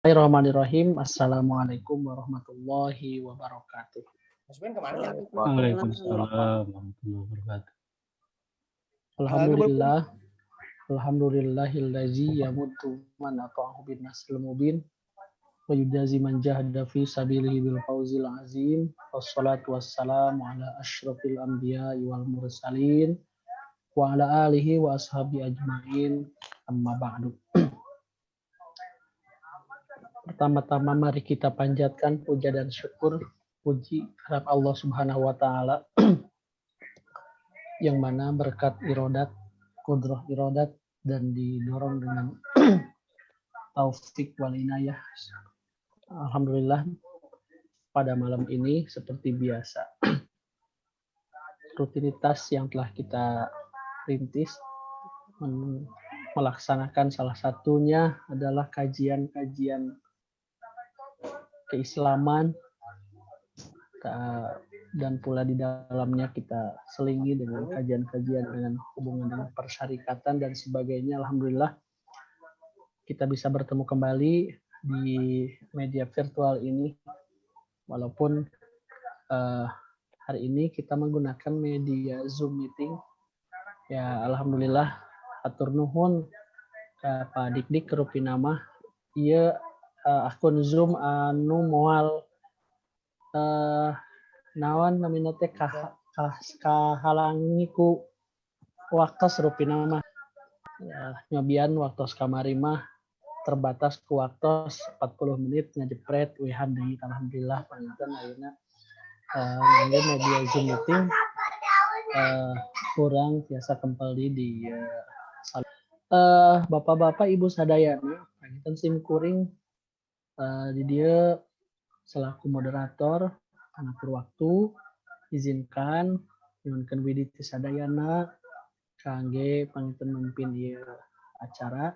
Bismillahirrahmanirrahim. Assalamualaikum warahmatullahi wabarakatuh. Waalaikumsalam warahmatullahi wabarakatuh. Alhamdulillahillazi yamuddu man ata'ahu bin nasril mubin wa yujazi man jahada fi sabilihi bil fawzil azim. Wassalatu wassalamu ala asyrafil anbiya'i wal mursalin wa ala alihi wa ashabi ajmain, amma ba'du. Pertama-tama mari kita panjatkan puja dan syukur, puji terhadap Allah Subhanahu wa taala yang mana berkat irodat, kudrah irodat dan didorong dengan taufik wal inayah. Alhamdulillah pada malam ini seperti biasa rutinitas yang telah kita rintis melaksanakan, salah satunya adalah kajian-kajian keislaman, dan pula di dalamnya kita selingi dengan kajian-kajian dengan hubungan dengan persyarikatan dan sebagainya. Alhamdulillah kita bisa bertemu kembali di media virtual ini, walaupun hari ini kita menggunakan media Zoom meeting. Ya alhamdulillah, atur nuhun Pak Dik-dik kerupinama ieu akun Zoom anu moal naon namina teh kahalangi ku waktos rupina mah ya, nyobian waktos kamari mah terbatas ku waktos 40 menit ngajepret wehan deui. Alhamdulillah panjenengan ayeuna ngangge media Zoom meeting kurang biasa kembali di bapak-bapak ibu sadayana panjenengan sim kuring di dia selaku moderator pengatur waktu izinkan nyuhunkeun widiti sadayana kangge panginten memimpin ieu acara,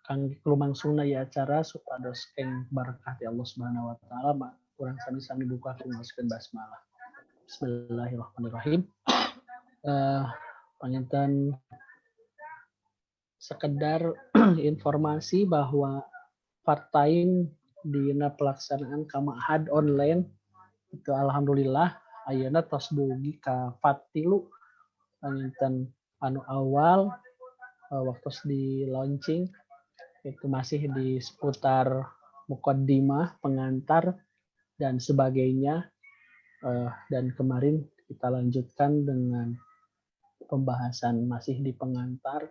kangge lumangsungna ieu acara supados keng berkah ti Allah Subhanahu wa taala. Urang sami-sami buka ngaoskeun basmalah. Bismillahirrahmanirrahim. Panginten sekedar informasi bahwa part-time di pelaksanaan kamahad online itu alhamdulillah ayeuna tos dugi ka 43 panginten anu awal waktu di launching itu masih di seputar muqaddimah, pengantar dan sebagainya, dan kemarin kita lanjutkan dengan pembahasan masih di pengantar,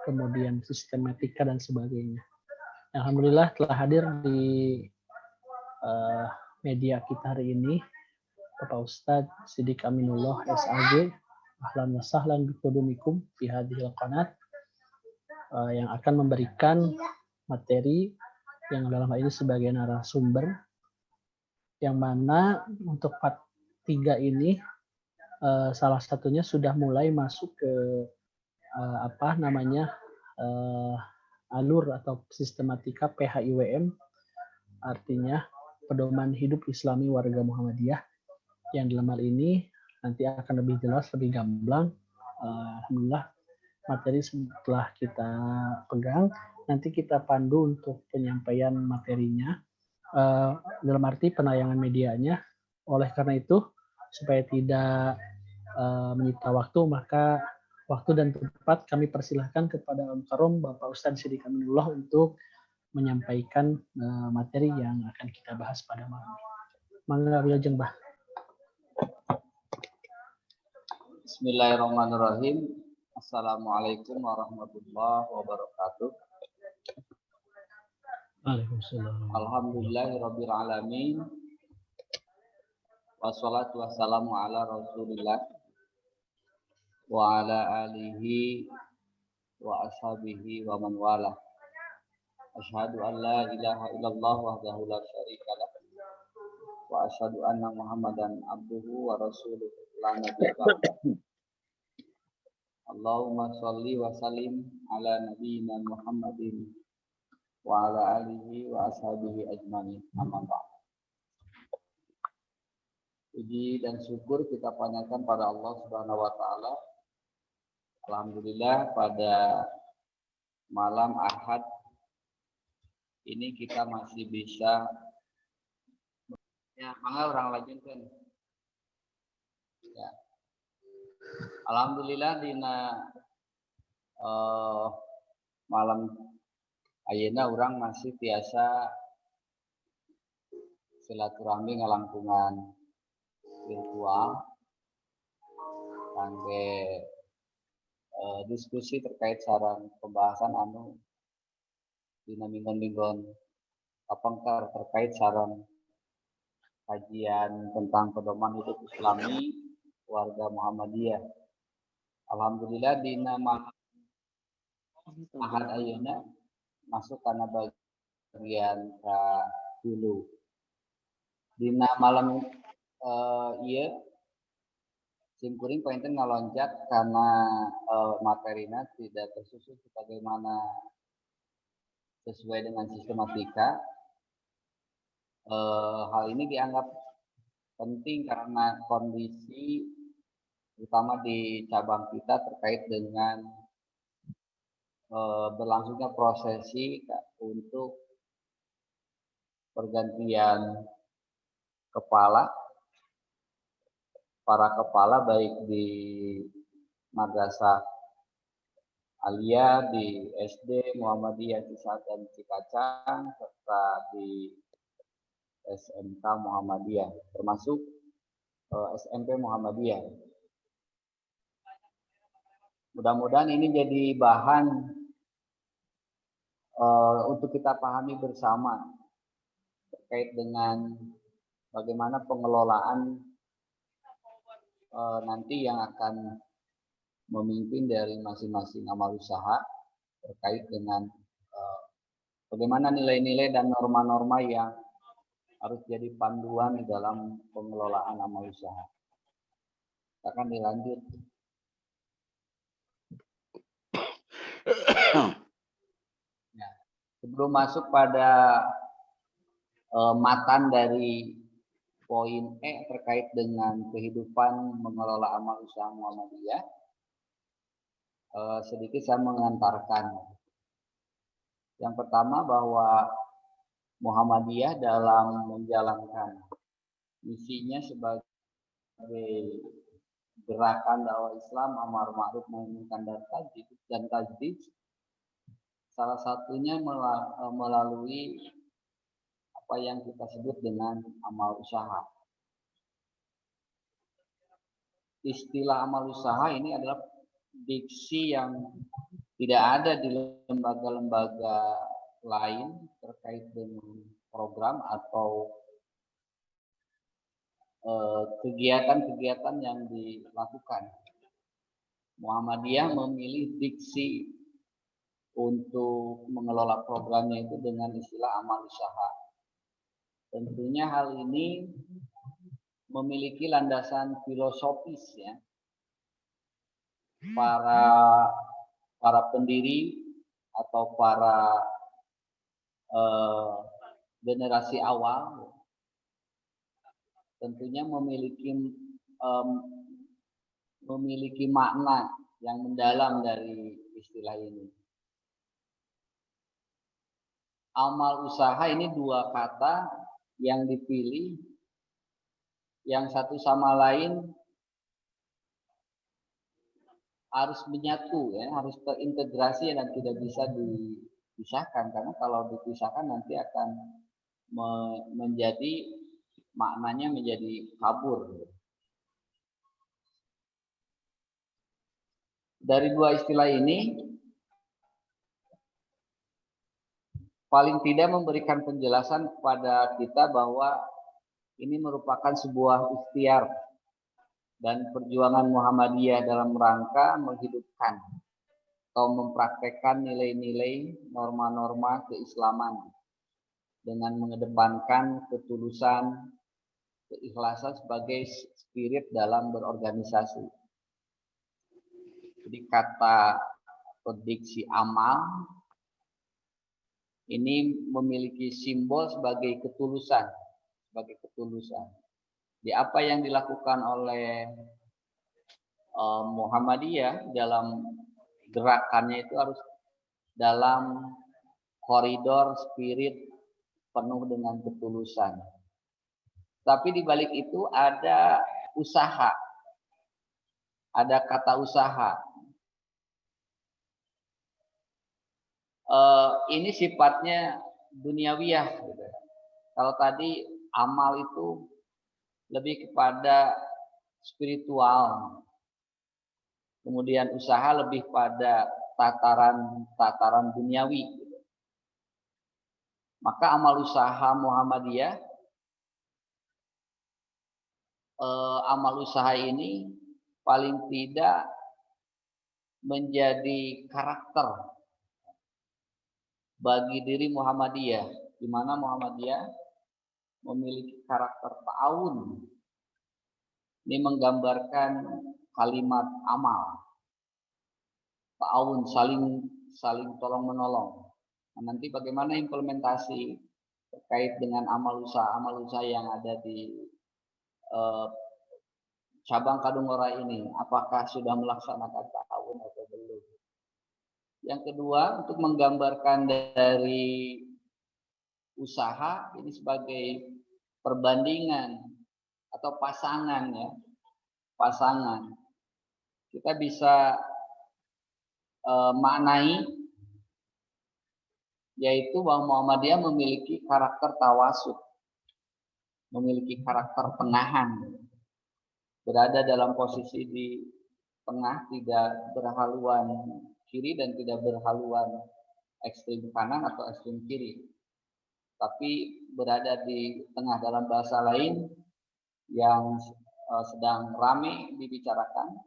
kemudian sistematika dan sebagainya. Alhamdulillah telah hadir di media kita hari ini Bapak Ustadz Siddiq Aminullah SAG. Ahlan wa sahlan biqudumikum fi hadhil qanat, yang akan memberikan materi yang dalam hal ini sebagai narasumber, yang mana untuk part 3 ini salah satunya sudah mulai masuk ke alur atau sistematika PHIWM, artinya pedoman hidup Islami warga Muhammadiyah, yang dalam hal ini nanti akan lebih jelas, lebih gamblang. Alhamdulillah materi setelah kita pegang, nanti kita pandu untuk penyampaian materinya, dalam arti penayangan medianya Oleh karena itu, supaya tidak menyita waktu, maka waktu dan tempat kami persilahkan kepada Al-Mukarram Bapak Ustadz Sidik Aminullah untuk menyampaikan materi yang akan kita bahas pada malam ini. Mangga wilujeng Bah. Bismillahirrahmanirrahim. Assalamualaikum warahmatullahi wabarakatuh. Waalaikumsalam. Alhamdulillahirabbil alamin. Wassalatu wassalamu ala Rasulillah wa ala alihi wa ashabihi wa man wala. Asyhadu an la ilaha illallah wahdahu la syarikalah wa asyhadu anna Muhammadan abduhu wa rasuluh la nabiyya ba'da. Allahumma shalli wa sallim ala nabiyyina Muhammadin wa ala alihi wa ashabihi ajmain. Amma ba'd. Puji dan syukur kita panjatkan pada Allah Subhanahu wa taala. Alhamdulillah pada malam Ahad ini kita masih bisa ya, mangga orang lanjutkan. Ya. Alhamdulillah dina malam ayeuna orang masih biasa silaturahmi ngalangkungan virtual sampai diskusi terkait saran pembahasan anu dina minggon-minggon kapangkar terkait saran kajian tentang pedoman hidup Islami warga Muhammadiyah. Alhamdulillah dina malam Ahad ayeuna masuk karena bagian ka dulu. Dina malam ieu simkuring painten ngalonjak karena materina tidak tersusun sebagaimana sesuai dengan sistematika. Hal ini dianggap penting karena kondisi utama di cabang kita terkait dengan berlangsungnya prosesi untuk pergantian para kepala baik di Madrasah Aliyah, di SD Muhammadiyah Cisat dan Cikacang, serta di SMK Muhammadiyah, termasuk SMP Muhammadiyah. Mudah-mudahan ini jadi bahan untuk kita pahami bersama terkait dengan bagaimana pengelolaan nanti yang akan memimpin dari masing-masing amal usaha terkait dengan bagaimana nilai-nilai dan norma-norma yang harus jadi panduan di dalam pengelolaan amal usaha. Akan dilanjut. Nah, sebelum masuk pada matan dari poin E terkait dengan kehidupan mengelola amal usaha Muhammadiyah, sedikit saya mengantarkan. Yang pertama bahwa Muhammadiyah dalam menjalankan misinya sebagai gerakan dakwah Islam amar ma'ruf nahi munkar dan tajdid, salah satunya melalui apa yang kita sebut dengan amal usaha. Istilah amal usaha ini adalah diksi yang tidak ada di lembaga-lembaga lain terkait dengan program atau kegiatan-kegiatan yang dilakukan. Muhammadiyah memilih diksi untuk mengelola programnya itu dengan istilah amal usaha. Tentunya hal ini memiliki landasan filosofis ya. Para pendiri atau para generasi awal tentunya memiliki makna yang mendalam dari istilah ini. Amal usaha ini dua kata yang dipilih yang satu sama lain harus menyatu ya, harus terintegrasi dan tidak bisa dipisahkan, karena kalau dipisahkan nanti akan menjadi maknanya menjadi kabur. Dari dua istilah ini paling tidak memberikan penjelasan kepada kita bahwa ini merupakan sebuah ikhtiar dan perjuangan Muhammadiyah dalam rangka menghidupkan atau mempraktekkan nilai-nilai norma-norma keislaman dengan mengedepankan ketulusan, keikhlasan sebagai spirit dalam berorganisasi. Jadi kata atau diksi amal ini memiliki simbol sebagai ketulusan, Di apa yang dilakukan oleh Muhammadiyah dalam gerakannya itu harus dalam koridor spirit penuh dengan ketulusan. Tapi di balik itu ada usaha, ada kata usaha. Ini sifatnya duniawiyah. Gitu. Kalau tadi amal itu lebih kepada spiritual, kemudian usaha lebih pada tataran duniawi. Gitu. Maka amal usaha Muhammadiyah, amal usaha ini paling tidak menjadi karakter bagi diri Muhammadiyah, di mana Muhammadiyah memiliki karakter ta'awun. Ini menggambarkan kalimat amal. Ta'awun, saling tolong menolong. Nah, nanti bagaimana implementasi terkait dengan amal usaha yang ada di cabang Kadungora ini, apakah sudah melaksanakan ta'awun atau belum? Yang kedua, untuk menggambarkan dari usaha ini sebagai perbandingan atau pasangan ya. Pasangan. Kita bisa maknai yaitu bahwa Muhammadiyah memiliki karakter tawasud, memiliki karakter tengahan. Berada dalam posisi di tengah, tidak berhaluan kiri dan tidak berhaluan ekstrim kanan atau ekstrim kiri, tapi berada di tengah. Dalam bahasa lain yang sedang ramai dibicarakan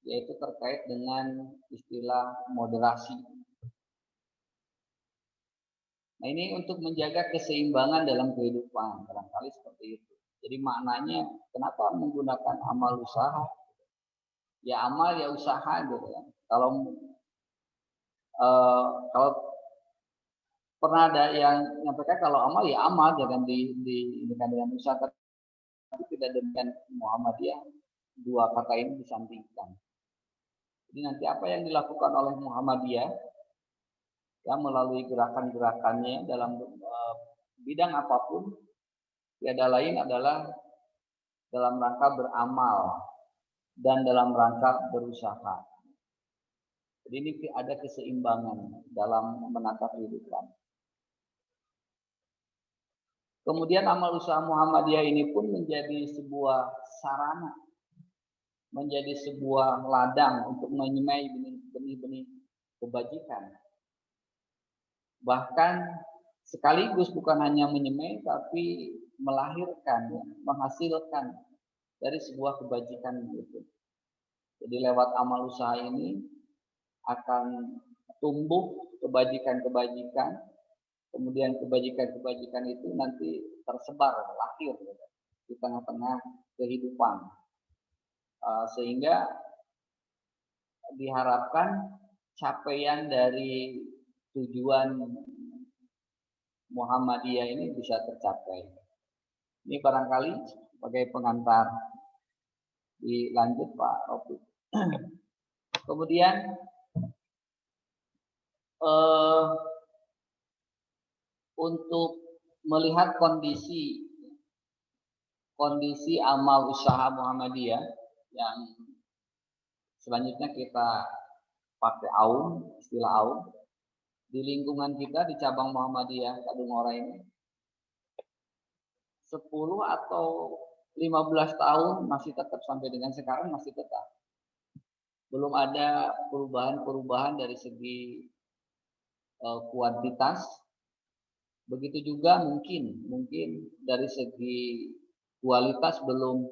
yaitu terkait dengan istilah moderasi. Nah, ini untuk menjaga keseimbangan dalam kehidupan, barangkali seperti itu. Jadi maknanya kenapa menggunakan amal usaha? Ya amal ya usaha gitu ya. Kalau pernah ada yang menyampaikan kalau amal ya amal, jangan dengan usaha, tapi tidak dengan Muhammadiyah, dua kata ini disandingkan. Jadi nanti apa yang dilakukan oleh Muhammadiyah ya melalui gerakan-gerakannya dalam bidang apapun, tiada lain adalah dalam rangka beramal dan dalam rangka berusaha. Jadi ini ada keseimbangan dalam menata kehidupan. Kemudian amal usaha Muhammadiyah ini pun menjadi sebuah sarana, menjadi sebuah ladang untuk menyemai benih-benih kebajikan. Bahkan sekaligus bukan hanya menyemai, tapi melahirkan, menghasilkan dari sebuah kebajikan itu. Jadi lewat amal usaha ini akan tumbuh kebajikan-kebajikan, kemudian kebajikan-kebajikan itu nanti tersebar, lahir di tengah-tengah kehidupan, sehingga diharapkan capaian dari tujuan Muhammadiyah ini bisa tercapai. Ini barangkali sebagai pengantar. Dilanjut Pak Rofi. Kemudian untuk melihat kondisi kondisi amal usaha Muhammadiyah yang selanjutnya kita pakai istilah AUM di lingkungan kita di cabang Muhammadiyah Kadungora ini 10 atau 15 tahun masih tetap sampai dengan sekarang masih tetap. Belum ada perubahan-perubahan dari segi kuantitas. Begitu juga mungkin dari segi kualitas belum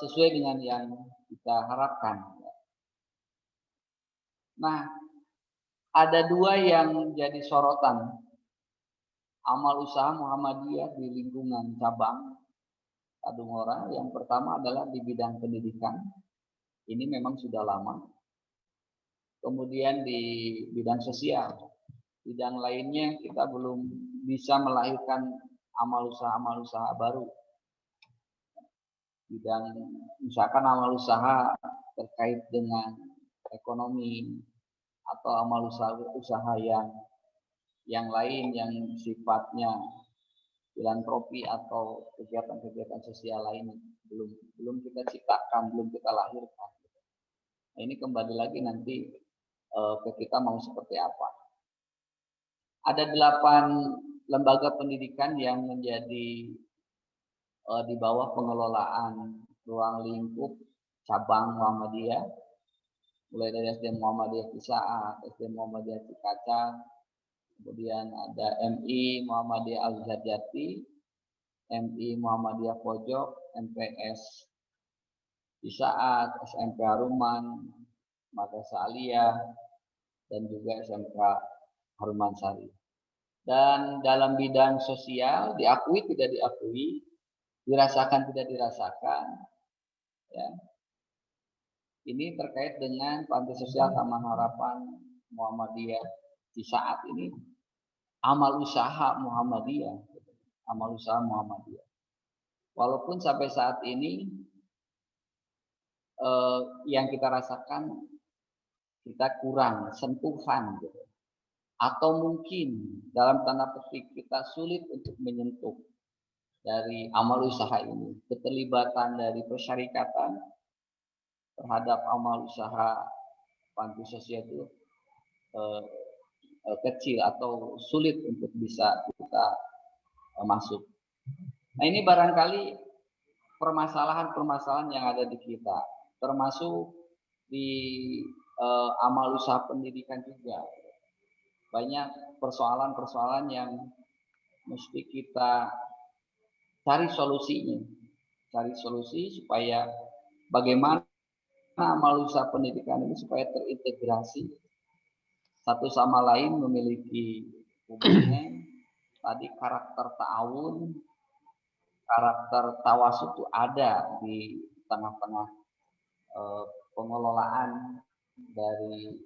sesuai dengan yang kita harapkan. Nah, ada dua yang jadi sorotan amal usaha Muhammadiyah di lingkungan cabang Kadungora. Yang pertama adalah di bidang pendidikan. Ini memang sudah lama. Kemudian di bidang sosial. Bidang lainnya kita belum bisa melahirkan amal usaha baru. Bidang misalkan amal usaha terkait dengan ekonomi atau amal usaha yang lain yang sifatnya filantropi atau kegiatan-kegiatan sosial lain belum kita ciptakan, belum kita lahirkan. Nah, ini kembali lagi nanti ke kita mau seperti apa. Ada 8 lembaga pendidikan yang menjadi di bawah pengelolaan ruang lingkup cabang Muhammadiyah, mulai dari SD Muhammadiyah Cisaat, SD Muhammadiyah Cikacang, kemudian ada MI Muhammadiyah Al-Azhar Jati, MI Muhammadiyah Pojok, MPS Cisaat, SMP Haruman, Madrasah Aliyah, dan juga SMK Haruman Sari. Dan dalam bidang sosial diakui tidak diakui, dirasakan tidak dirasakan, ya. Ini terkait dengan Panti Sosial Taman Harapan Muhammadiyah di saat ini amal usaha Muhammadiyah, Walaupun sampai saat ini yang kita rasakan kita kurang sentuhan, gitu. Atau mungkin dalam tanda petik kita sulit untuk menyentuh dari amal usaha ini. Keterlibatan dari persyarikatan terhadap amal usaha panti sosial itu kecil atau sulit untuk bisa kita masuk. Nah, ini barangkali permasalahan-permasalahan yang ada di kita, termasuk di amal usaha pendidikan juga. Banyak persoalan-persoalan yang mesti kita cari solusinya. Cari solusi supaya bagaimana amal usaha pendidikan ini supaya terintegrasi satu sama lain, memiliki hubungan. Tadi karakter ta'awun, karakter tawasud itu ada di tengah-tengah pengelolaan dari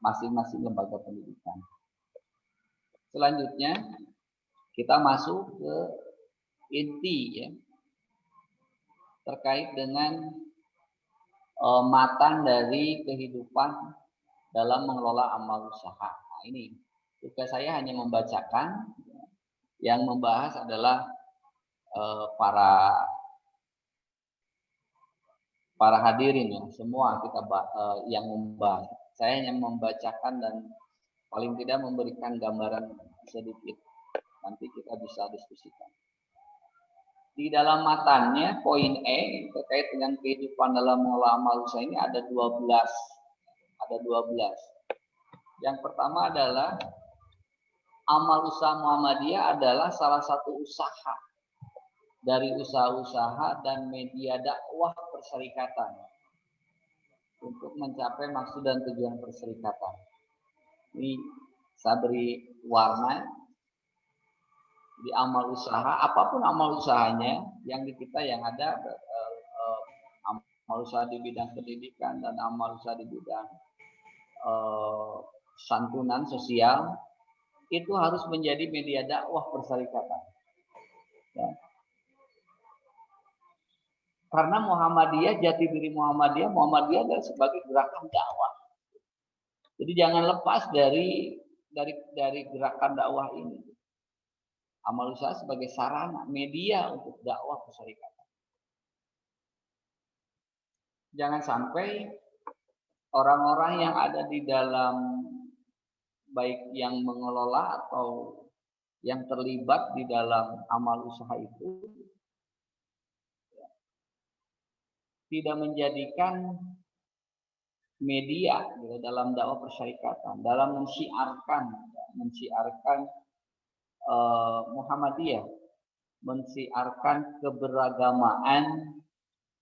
masing-masing lembaga pendidikan. Selanjutnya kita masuk ke inti, ya, terkait dengan matan dari kehidupan dalam mengelola amal usaha. Nah, ini tugas saya hanya membacakan, yang membahas adalah para hadirin, ya, semua kita yang membahas. Saya hanya membacakan dan paling tidak memberikan gambaran sedikit. Nanti kita bisa diskusikan. Di dalam matannya, poin E terkait dengan kehidupan dalam mengelola amal usaha ini ada 12. Yang pertama adalah amal usaha Muhammadiyah adalah salah satu usaha dari usaha-usaha dan media dakwah perserikatan untuk mencapai maksud dan tujuan perserikatan. Ini saya beri warna di amal usaha, apapun amal usahanya yang di kita yang ada amal usaha di bidang pendidikan dan amal usaha di bidang santunan sosial, itu harus menjadi media dakwah perserikatan. Ya. Karena Muhammadiyah, jati diri Muhammadiyah adalah sebagai gerakan dakwah. Jadi jangan lepas dari gerakan dakwah ini. Amal usaha sebagai sarana, media untuk dakwah persyarikatan. Jangan sampai orang-orang yang ada di dalam, baik yang mengelola atau yang terlibat di dalam amal usaha itu, tidak menjadikan media gitu, dalam dakwah persyarikatan, dalam mensiarkan Muhammadiyah, mensiarkan keberagamaan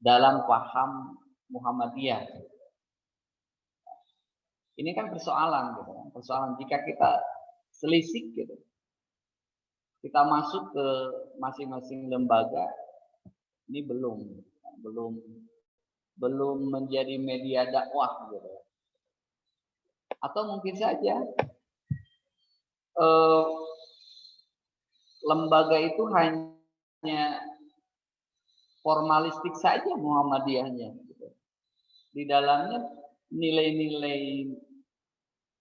dalam paham Muhammadiyah. Ini kan persoalan gitu, persoalan jika kita selisih gitu, kita masuk ke masing-masing lembaga, ini belum menjadi media dakwah gitu. Atau mungkin saja lembaga itu hanya formalistik saja Muhammadiyahnya gitu. Di dalamnya nilai-nilai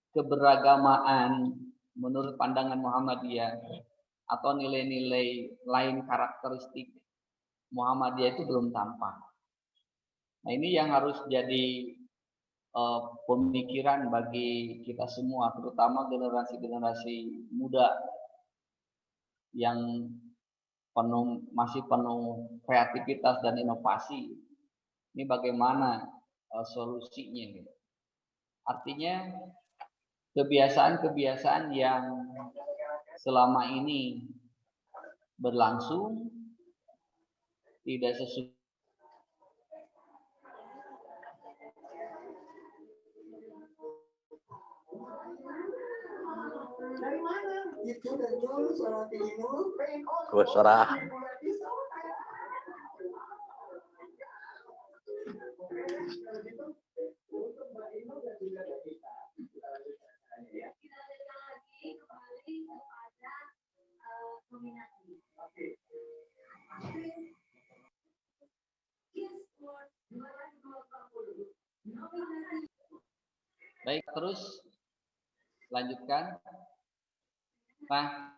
keberagamaan menurut pandangan Muhammadiyah atau nilai-nilai lain karakteristik Muhammadiyah itu belum tampak. Nah, ini yang harus jadi pemikiran bagi kita semua, terutama generasi-generasi muda yang masih penuh kreativitas dan inovasi. Ini bagaimana solusinya gitu. Artinya kebiasaan-kebiasaan yang selama ini berlangsung tidak sesuai dari mana? Itu dan Jul, suara timur. Suara. Baik, terus lanjutkan. Nah,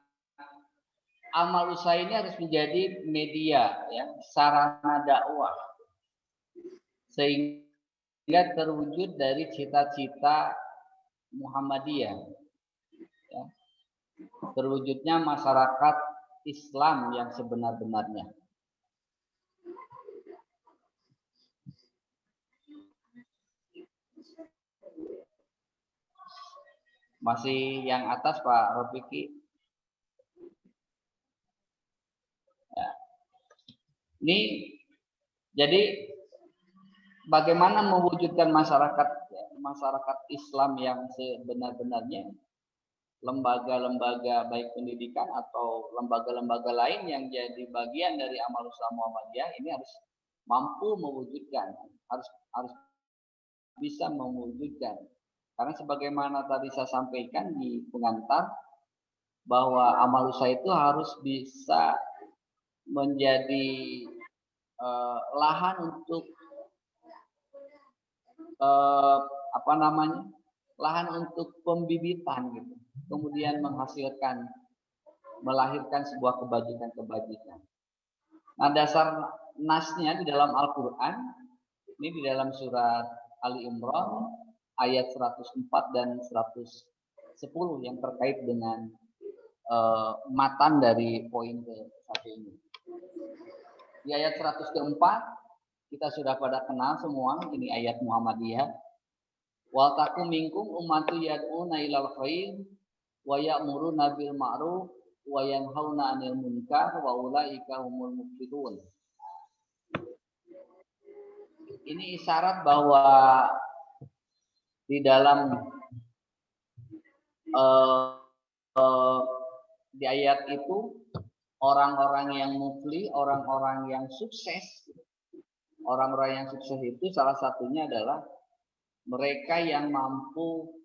amal usaha ini harus menjadi media, ya, sarana dakwah, sehingga terwujud dari cita-cita Muhammadiyah, ya, terwujudnya masyarakat Islam yang sebenar-benarnya. Masih yang atas Pak Rofiki. Ya. Ini jadi bagaimana mewujudkan masyarakat Islam yang sebenar-benarnya. Lembaga-lembaga baik pendidikan atau lembaga-lembaga lain yang jadi bagian dari amal usaha Muhammadiyah ini harus mampu mewujudkan, harus bisa mewujudkan. Karena sebagaimana tadi saya sampaikan di pengantar, bahwa amal usaha itu harus bisa menjadi lahan untuk lahan untuk pembibitan gitu, kemudian melahirkan sebuah kebajikan-kebajikan. Nah, dasar nasnya di dalam Al-Quran ini di dalam surat Ali Imran ayat 104 dan 110 yang terkait dengan matan dari poin ke-1 ini. Di ayat 104 kita sudah pada kenal semua, ini ayat Muhammadiyah. Wa takum minkum ummatu yad'una ilal khair wa ya'muruna bil ma'ruf wa yanhauna 'anil munkar wa ulaika humul muflihun. Ini isyarat bahwa di dalam di ayat itu orang-orang yang muflih, orang-orang yang sukses, orang-orang yang sukses itu salah satunya adalah mereka yang mampu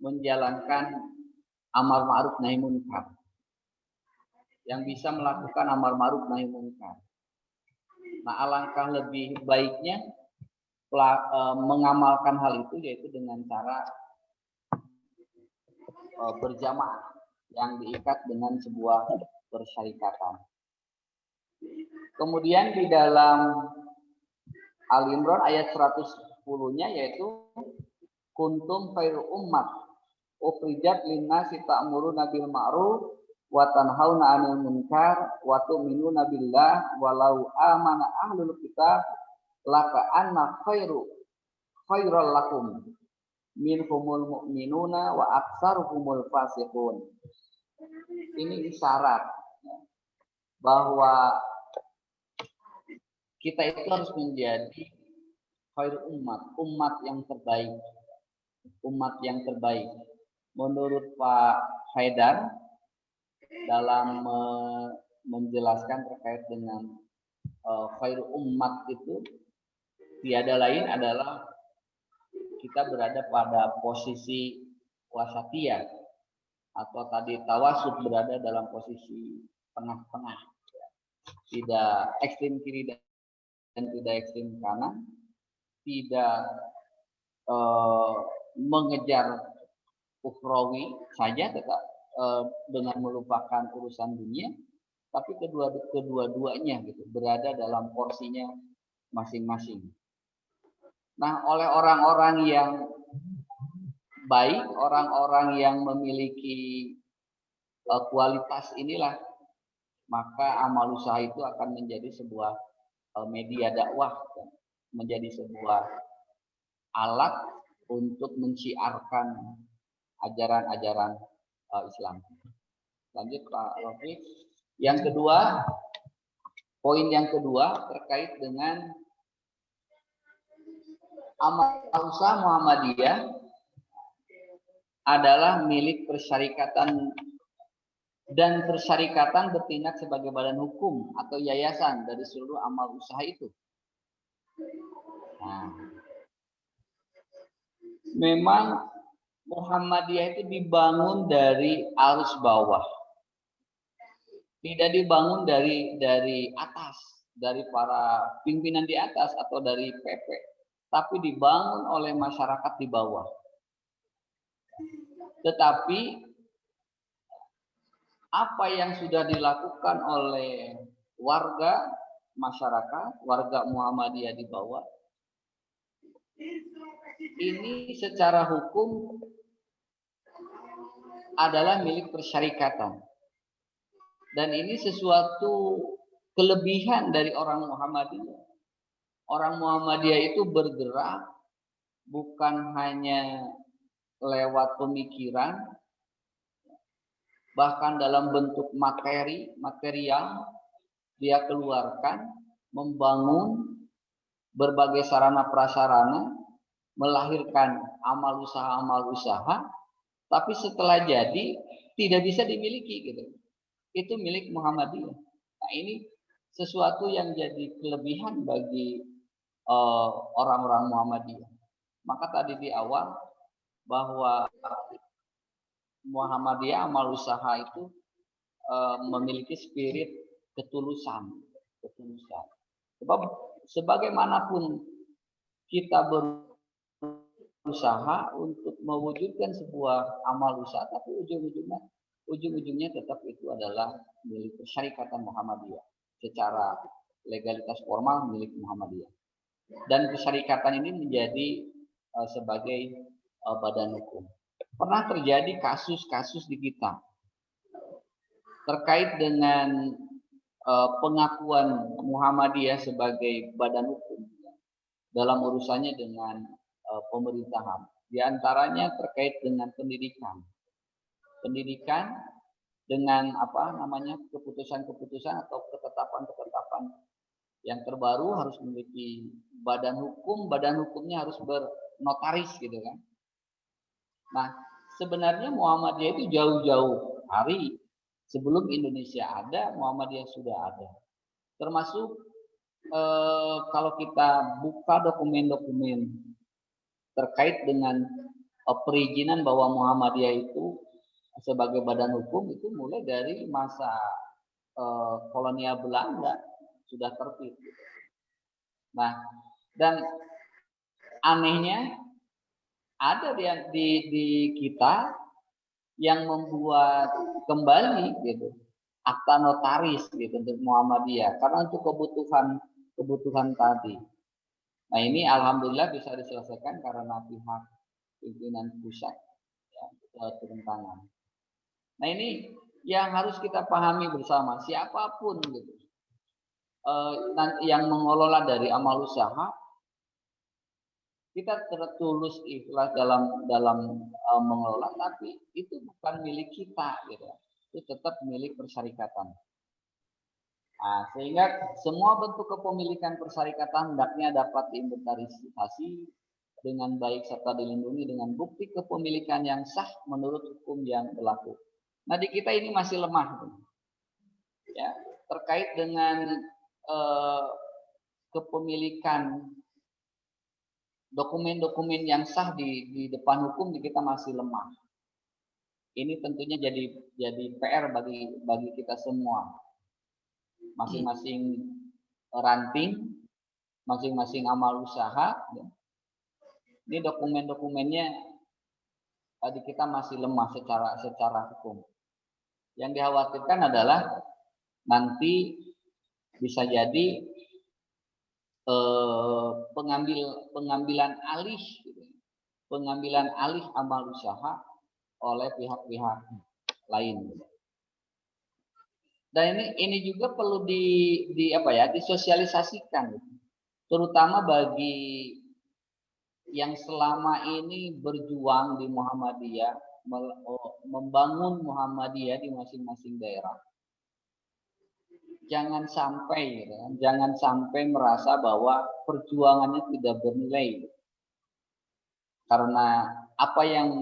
menjalankan amar ma'ruf nahi munkar, yang bisa melakukan amar ma'ruf nahi munkar. Nah, alangkah lebih baiknya mengamalkan hal itu yaitu dengan cara berjamaah yang diikat dengan sebuah persyarikatan. Kemudian di dalam Al-Imran ayat 110-nya yaitu kuntum khairu ummat ukhrijat linnasi ta'muruna bil ma'ruf wa tanhauna 'anil munkar wa tu'minuna billah walau amana ahlul kitab laka'anna khairal lakum minhumul mu'minuna wa aktsaruhumul fasiqun. Ini isyarat bahwa kita itu harus menjadi khair umat yang terbaik. Umat yang terbaik. Menurut Pak Haidar dalam menjelaskan terkait dengan khair umat itu tiada lain adalah kita berada pada posisi wasatiyah atau tadi tawasud, berada dalam posisi tengah-tengah, tidak ekstrem kiri dan tidak ekstrem kanan, tidak mengejar ukhrawi saja tetap dengan melupakan urusan dunia, tapi kedua-duanya gitu berada dalam porsinya masing-masing. Nah, oleh orang-orang yang baik, orang-orang yang memiliki kualitas inilah, maka amal usaha itu akan menjadi sebuah media dakwah, menjadi sebuah alat untuk menciarkan ajaran-ajaran Islam. Lanjut Pak Rofi. Yang kedua, poin yang kedua terkait dengan amal usaha Muhammadiyah adalah milik persyarikatan, dan persyarikatan bertindak sebagai badan hukum atau yayasan dari seluruh amal usaha itu. Nah, memang Muhammadiyah itu dibangun dari arus bawah, tidak dibangun dari atas, dari para pimpinan di atas atau dari PP, tapi dibangun oleh masyarakat di bawah. Tetapi apa yang sudah dilakukan oleh warga masyarakat, warga Muhammadiyah di bawah, ini secara hukum adalah milik persyarikatan. Dan ini sesuatu kelebihan dari orang Muhammadiyah. Orang Muhammadiyah itu bergerak bukan hanya lewat pemikiran, bahkan dalam bentuk material dia keluarkan, membangun berbagai sarana prasarana, melahirkan amal usaha, tapi setelah jadi tidak bisa dimiliki gitu. Itu milik Muhammadiyah. Nah, ini sesuatu yang jadi kelebihan bagi orang-orang Muhammadiyah. Maka tadi di awal bahwa Muhammadiyah amal usaha itu memiliki spirit ketulusan. Sebab sebagaimanapun kita berusaha untuk mewujudkan sebuah amal usaha, tapi ujung-ujungnya tetap itu adalah milik persyarikatan Muhammadiyah. Secara legalitas formal milik Muhammadiyah. Dan persyarikatan ini menjadi sebagai badan hukum. Pernah terjadi kasus-kasus di kita terkait dengan pengakuan Muhammadiyah sebagai badan hukum dalam urusannya dengan pemerintahan. Di antaranya terkait dengan pendidikan dengan keputusan-keputusan atau ketetapan-ketetapan yang terbaru harus memiliki badan hukumnya harus bernotaris gitu kan. Nah, sebenarnya Muhammadiyah itu jauh-jauh hari sebelum Indonesia ada, Muhammadiyah sudah ada. Termasuk kalau kita buka dokumen-dokumen terkait dengan perizinan bahwa Muhammadiyah itu sebagai badan hukum itu mulai dari masa kolonial Belanda sudah terbit. Nah, dan anehnya ada di kita yang membuat kembali gitu akta notaris gitu untuk Muhammadiyah karena untuk kebutuhan tadi. Nah ini alhamdulillah bisa diselesaikan karena pihak pimpinan pusat ya, turun tangan. Nah ini yang harus kita pahami bersama, siapapun gitu yang mengelola dari amal usaha, kita tertulus ikhlas dalam mengelola, tapi itu bukan milik kita gitu. Itu tetap milik persyarikatan. Nah, sehingga semua bentuk kepemilikan persyarikatan hendaknya dapat diinventarisasi dengan baik serta dilindungi dengan bukti kepemilikan yang sah menurut hukum yang berlaku. Nah, di kita ini masih lemah, ya, terkait dengan kepemilikan dokumen-dokumen yang sah di depan hukum di kita masih lemah. Ini tentunya jadi PR bagi kita semua. Masing-masing ranting, masing-masing amal usaha, ya. Ini dokumen-dokumennya di kita masih lemah secara hukum. Yang dikhawatirkan adalah nanti bisa jadi pengambilan alih amal usaha oleh pihak-pihak lain. Dan ini juga perlu disosialisasikan, terutama bagi yang selama ini berjuang di Muhammadiyah, membangun Muhammadiyah di masing-masing daerah. Jangan sampai merasa bahwa perjuangannya tidak bernilai. Karena apa yang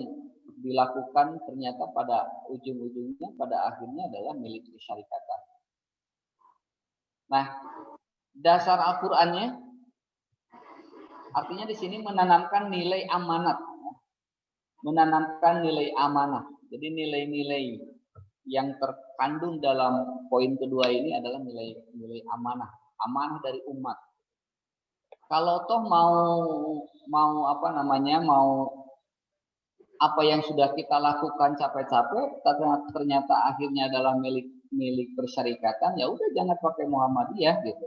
dilakukan ternyata pada ujung-ujungnya, pada akhirnya adalah milik persyarikatan. Nah, dasar Al-Qur'annya artinya di sini menanamkan nilai amanat. Menanamkan nilai amanah. Jadi nilai-nilai yang terkandung dalam poin kedua ini adalah nilai amanah dari umat. Kalau toh mau apa yang sudah kita lakukan capek-capek ternyata akhirnya adalah milik persyarikatan, ya udah jangan pakai Muhammadiyah gitu.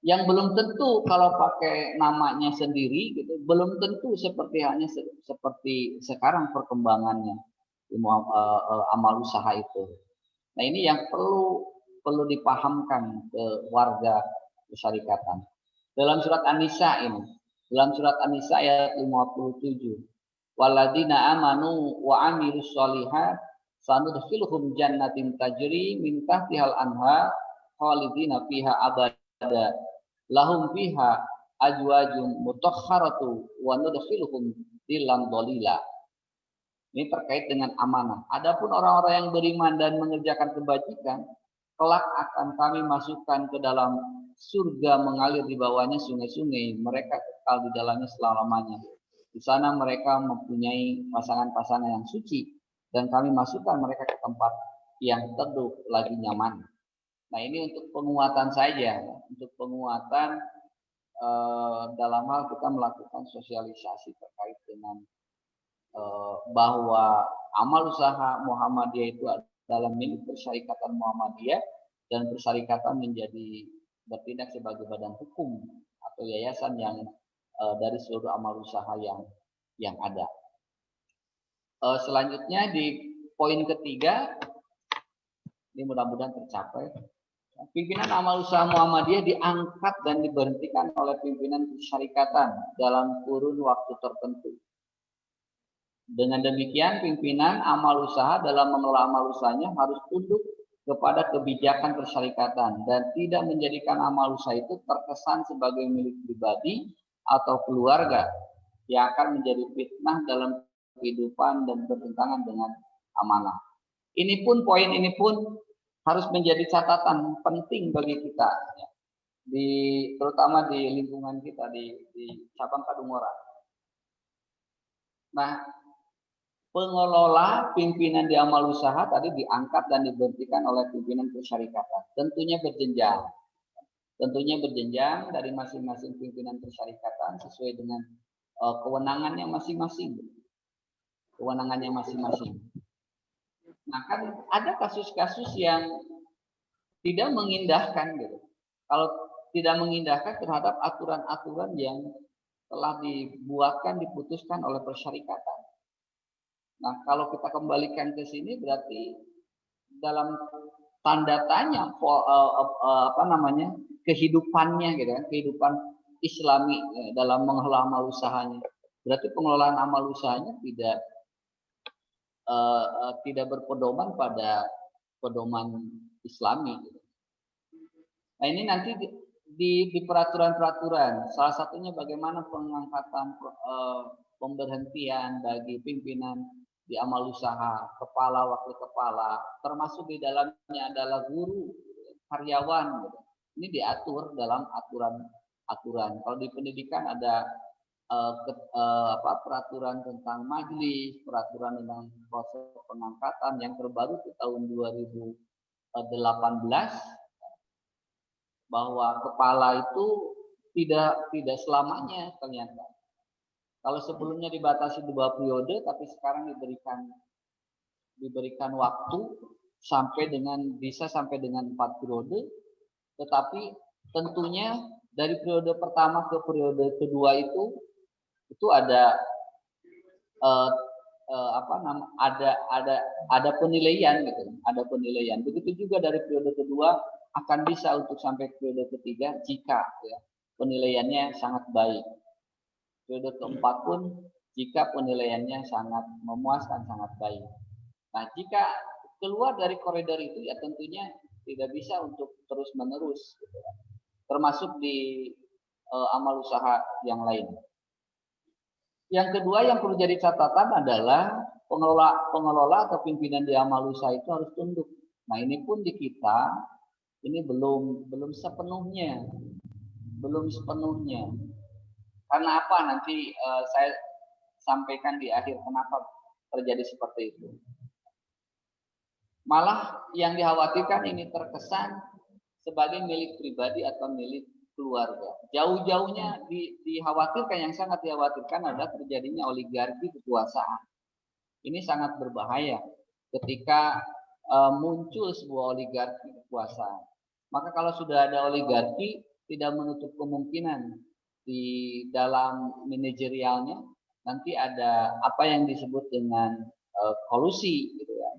Yang belum tentu kalau pakai namanya sendiri gitu, belum tentu seperti sekarang perkembangannya amal usaha itu. Nah ini yang perlu dipahamkan ke warga persyarikatan. Dalam surat An-Nisa ayat 57, waladina amanu wa amilus sholihat sanudkhiluhum jannatin tajri min tahtihal anhar khalidina fiha abada lahum fiha ajwajum mutahharatu wa nudkhiluhum dilan dhalila. Ini terkait dengan amanah. Adapun orang-orang yang beriman dan mengerjakan kebajikan, kelak akan kami masukkan ke dalam surga mengalir di bawahnya sungai-sungai. Mereka kekal di dalamnya selama-lamanya. Di sana mereka mempunyai pasangan-pasangan yang suci. Dan kami masukkan mereka ke tempat yang teduh lagi nyaman. Nah ini untuk penguatan saja. Untuk penguatan dalam hal kita melakukan sosialisasi terkait dengan bahwa amal usaha Muhammadiyah itu adalah milik persyarikatan Muhammadiyah dan persyarikatan bertindak sebagai badan hukum atau yayasan yang dari seluruh amal usaha yang ada. Selanjutnya di poin ketiga, ini mudah-mudahan tercapai. Pimpinan amal usaha Muhammadiyah diangkat dan diberhentikan oleh pimpinan persyarikatan dalam kurun waktu tertentu. Dengan demikian, pimpinan amal usaha dalam mengelola amal usahanya harus tunduk kepada kebijakan persyarikatan dan tidak menjadikan amal usaha itu terkesan sebagai milik pribadi atau keluarga yang akan menjadi fitnah dalam kehidupan dan bertentangan dengan amanah. Poin ini pun harus menjadi catatan penting bagi kita, ya, terutama di lingkungan kita di cabang Kadungora. Nah, pengelola pimpinan di amal usaha tadi diangkat dan diberhentikan oleh pimpinan persyarikatan. Tentunya berjenjang dari masing-masing pimpinan persyarikatan sesuai dengan kewenangannya masing-masing. Nah kan ada kasus-kasus yang tidak mengindahkan gitu. Kalau tidak mengindahkan terhadap aturan-aturan yang telah dibuatkan, diputuskan oleh persyarikatan. Nah kalau kita kembalikan ke sini berarti dalam tanda tanya kehidupannya gitu kan, kehidupan Islami dalam mengelola amal usahanya. Berarti pengelolaan amal usahanya tidak berpedoman pada pedoman Islami. Nah ini nanti di peraturan-peraturan, salah satunya bagaimana pengangkatan pemberhentian bagi pimpinan di amal usaha, kepala, wakil kepala, termasuk di dalamnya adalah guru, karyawan. Gitu. Ini diatur dalam aturan-aturan. Kalau di pendidikan ada peraturan tentang majelis, peraturan tentang proses pengangkatan yang terbaru di tahun 2018 bahwa kepala itu tidak selamanya ternyata. Kalau sebelumnya dibatasi 2 periode, tapi sekarang diberikan waktu bisa sampai dengan 4 periode, tetapi tentunya dari periode pertama ke periode kedua itu ada ada penilaian gitu, ada penilaian. Begitu juga dari periode kedua akan bisa untuk sampai periode ketiga jika ya, penilaiannya sangat baik. Periode keempat pun jika penilaiannya sangat memuaskan, sangat baik. Nah, jika keluar dari koridor itu ya tentunya tidak bisa untuk terus-menerus, gitu. Termasuk di amal usaha yang lain. Yang kedua yang perlu jadi catatan adalah pengelola atau pimpinan di amal usaha itu harus tunduk. Nah, ini pun di kita ini belum sepenuhnya. Karena apa nanti saya sampaikan di akhir kenapa terjadi seperti itu. Malah yang dikhawatirkan ini terkesan sebagai milik pribadi atau milik keluarga. Jauh-jauhnya dikhawatirkan, yang sangat dikhawatirkan adalah terjadinya oligarki kekuasaan. Ini sangat berbahaya ketika muncul sebuah oligarki kekuasaan. Maka kalau sudah ada oligarki, tidak menutup kemungkinan di dalam manajerialnya nanti ada apa yang disebut dengan kolusi, gitu ya.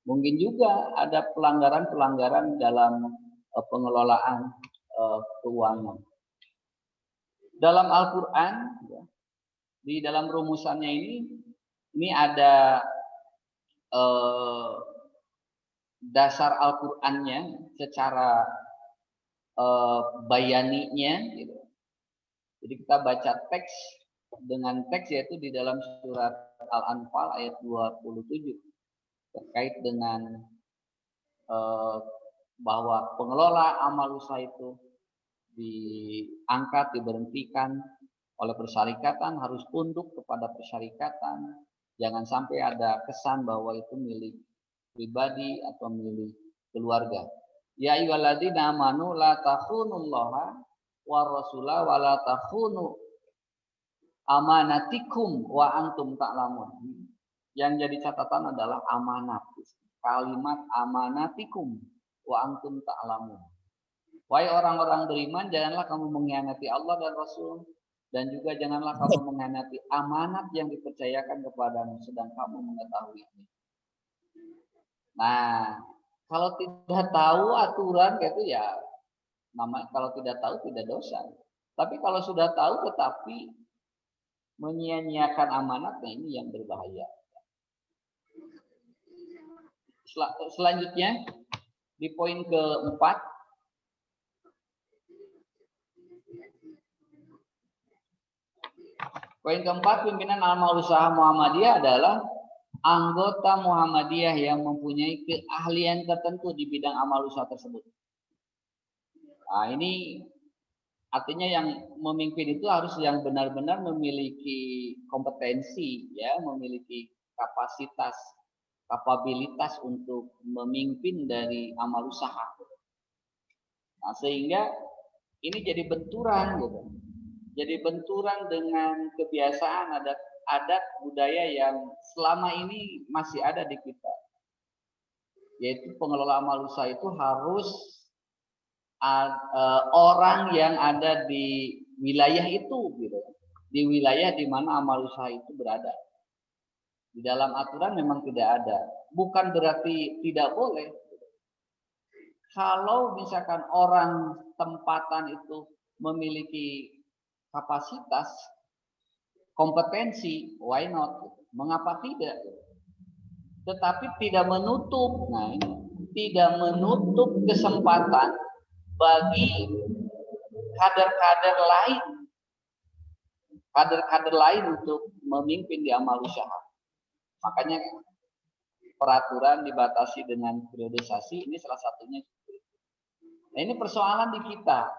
Mungkin juga ada pelanggaran-pelanggaran dalam pengelolaan keuangan. Dalam Al-Quran, ya, di dalam rumusannya ini ada dasar Al-Qurannya secara bayaninya, gitu. Jadi kita baca teks dengan teks, yaitu di dalam surat Al-Anfal ayat 27 terkait dengan bahwa pengelola amal usaha itu diangkat, diberhentikan oleh persyarikatan, harus tunduk kepada persyarikatan. Jangan sampai ada kesan bahwa itu milik pribadi atau milik keluarga. Ya ayyuhalladzina amanu la takhunullaha wa rasulah wa la takhunu amanatikum wa antum ta'lamun. Yang jadi catatan adalah amanat. Kalimat amanatikum wa antum ta'lamun. Wahai orang-orang beriman, janganlah kamu mengkhianati Allah dan Rasul, dan juga janganlah kamu mengkhianati amanat yang dipercayakan kepadamu sedang kamu mengetahui ini. Nah, kalau tidak tahu aturan gitu ya, kalau tidak tahu tidak dosa. Tapi kalau sudah tahu tetapi menyia-nyiakan amanat, nah ini yang berbahaya. Selanjutnya di poin keempat, pimpinan amal usaha Muhammadiyah adalah anggota Muhammadiyah yang mempunyai keahlian tertentu di bidang amal usaha tersebut. Nah, ini artinya yang memimpin itu harus yang benar-benar memiliki kompetensi, ya, memiliki kapabilitas untuk memimpin dari amal usaha. Nah, sehingga ini jadi benturan, gitu. Jadi benturan dengan kebiasaan adat budaya yang selama ini masih ada di kita. yaitu pengelola amal usaha itu harus orang yang ada di wilayah itu, gitu. Di wilayah di mana amal usaha itu berada. Di dalam aturan memang tidak ada. Bukan berarti tidak boleh. Kalau misalkan orang tempatan itu memiliki kapasitas, kompetensi, why not? Mengapa tidak? Tetapi tidak menutup, nah ini, tidak menutup kesempatan bagi kader-kader lain untuk memimpin di amal usaha. Makanya peraturan dibatasi dengan periodisasi, ini salah satunya. Nah, ini persoalan di kita.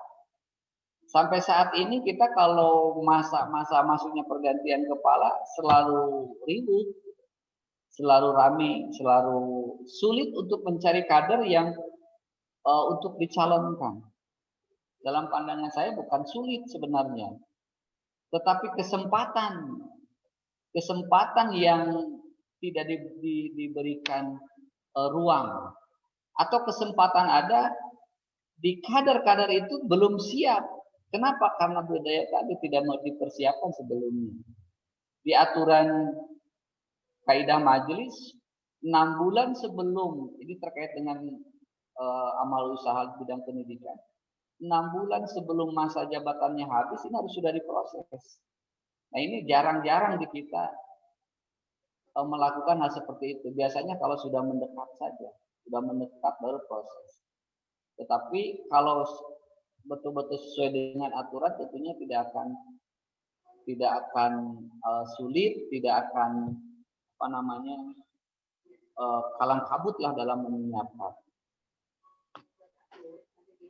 Sampai saat ini kita kalau masa masuknya pergantian kepala selalu ribut, selalu ramai, selalu sulit untuk mencari kader yang untuk dicalonkan. Dalam pandangan saya bukan sulit sebenarnya, tetapi kesempatan yang tidak diberikan ruang, atau kesempatan ada di kader-kader itu belum siap. Kenapa? Karena budaya tadi tidak mau dipersiapkan sebelumnya. Di aturan kaidah majelis 6 bulan sebelum, ini terkait dengan amal usaha bidang pendidikan, 6 bulan sebelum masa jabatannya habis ini harus sudah diproses. Nah ini jarang-jarang di kita melakukan hal seperti itu. Biasanya kalau sudah mendekat saja, sudah mendekat baru proses. Tetapi kalau betul-betul sesuai dengan aturan tentunya tidak akan sulit, tidak akan kalang kabut lah dalam menyiapkan.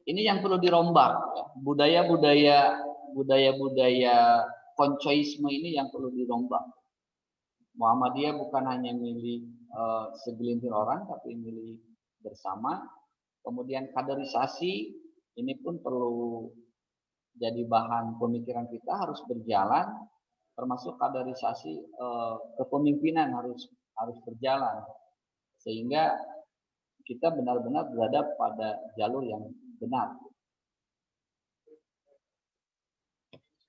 Ini yang perlu dirombak, ya. budaya koncoisme ini yang perlu dirombak. Muhammadiyah bukan hanya milik segelintir orang, tapi milik bersama. Kemudian kaderisasi ini pun perlu jadi bahan pemikiran kita, harus berjalan, termasuk kaderisasi kepemimpinan harus berjalan, sehingga kita benar-benar berada pada jalur yang benar.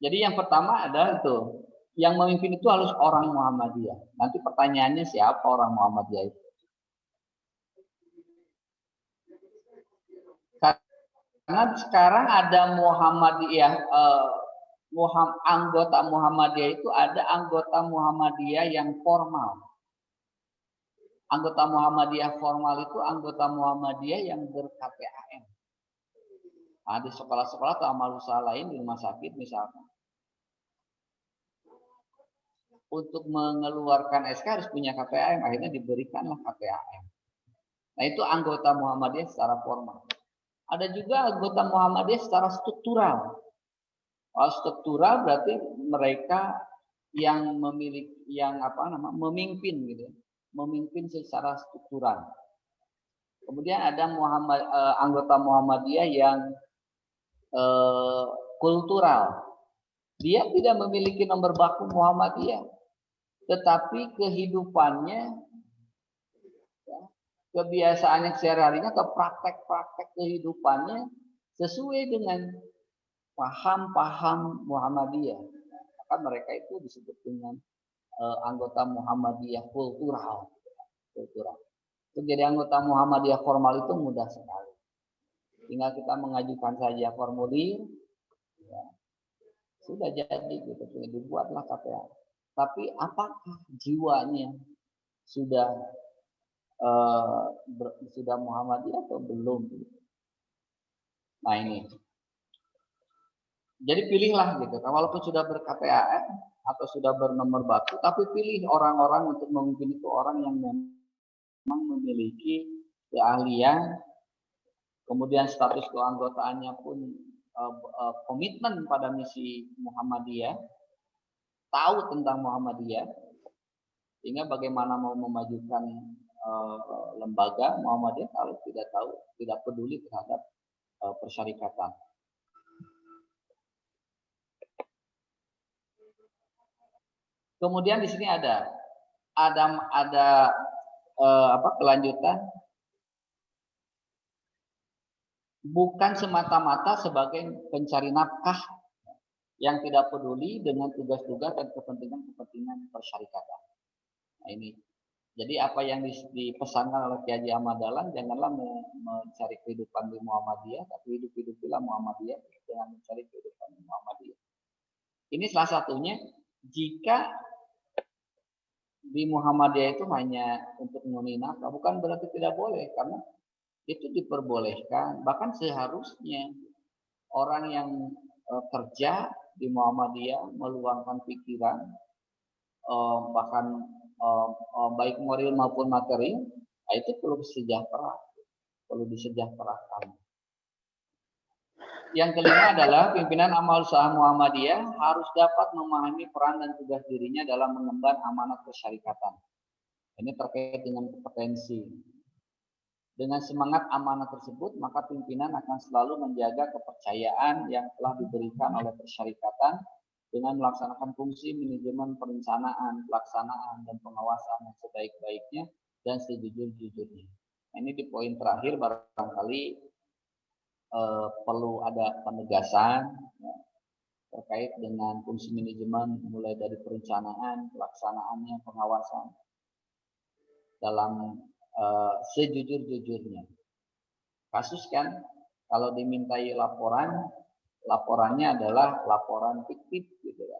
Jadi yang pertama adalah itu, yang memimpin itu harus orang Muhammadiyah. Nanti pertanyaannya siapa orang Muhammadiyah itu? Karena sekarang ada Muhammadiyah, anggota Muhammadiyah itu ada anggota Muhammadiyah yang formal. Anggota Muhammadiyah formal itu anggota Muhammadiyah yang ber-KPAM. Nah, di sekolah-sekolah atau amal usaha lain, di rumah sakit misalkan, untuk mengeluarkan SK harus punya KPAM, akhirnya diberikanlah KPAM. Nah itu anggota Muhammadiyah secara formal. Ada juga anggota Muhammadiyah secara struktural. Struktural berarti mereka yang memimpin gitu, memimpin secara struktural. Kemudian ada anggota Muhammadiyah yang kultural. Dia tidak memiliki nomor baku Muhammadiyah, tetapi kehidupannya, kebiasaannya sehari-harinya atau praktek-praktek kehidupannya sesuai dengan paham-paham Muhammadiyah. Maka mereka itu disebut dengan anggota Muhammadiyah kultural. Untuk jadi anggota Muhammadiyah formal itu mudah sekali. Tinggal kita mengajukan saja formulir, ya, sudah jadi gitu, dibuatlah KPA. Tapi apakah jiwanya sudah Muhammadiyah atau belum? Nah ini. Jadi pilihlah gitu. Walaupun sudah ber-KPAM atau sudah bernomor baku, tapi pilih orang-orang untuk memimpin itu orang yang memang memiliki keahlian, kemudian status keanggotaannya pun komitmen pada misi Muhammadiyah, tahu tentang Muhammadiyah, sehingga bagaimana mau memajukan lembaga Muhammadiyah kalau tidak tahu, tidak peduli terhadap persyarikatan. Kemudian di sini ada kelanjutan bukan semata-mata sebagai pencari nafkah yang tidak peduli dengan tugas-tugas dan kepentingan-kepentingan persyarikatan. Nah ini, jadi apa yang dipesankan oleh Kiai Haji Ahmad Dahlan, janganlah mencari kehidupan di Muhammadiyah, tapi hidup-hidupilah Muhammadiyah dengan mencari kehidupan di Muhammadiyah. Ini salah satunya, jika di Muhammadiyah itu hanya untuk memenuhi nafkah, bukan berarti tidak boleh, karena itu diperbolehkan, bahkan seharusnya orang yang kerja di Muhammadiyah meluangkan pikiran, bahkan baik moral maupun materi, nah itu perlu disejahterakan. Yang kelima adalah pimpinan amal usaha Muhammadiyah harus dapat memahami peran dan tugas dirinya dalam mengemban amanat persyarikatan. Ini terkait dengan kompetensi. Dengan semangat amanah tersebut, maka pimpinan akan selalu menjaga kepercayaan yang telah diberikan oleh persyarikatan dengan melaksanakan fungsi manajemen perencanaan, pelaksanaan, dan pengawasan yang sebaik-baiknya dan sejujur-jujurnya. Ini di poin terakhir barangkali perlu ada penegasan ya, terkait dengan fungsi manajemen mulai dari perencanaan, pelaksanaannya, pengawasan dalam sejujur-jujurnya. Kasus kan kalau dimintai laporannya adalah laporan fiktif gitu ya.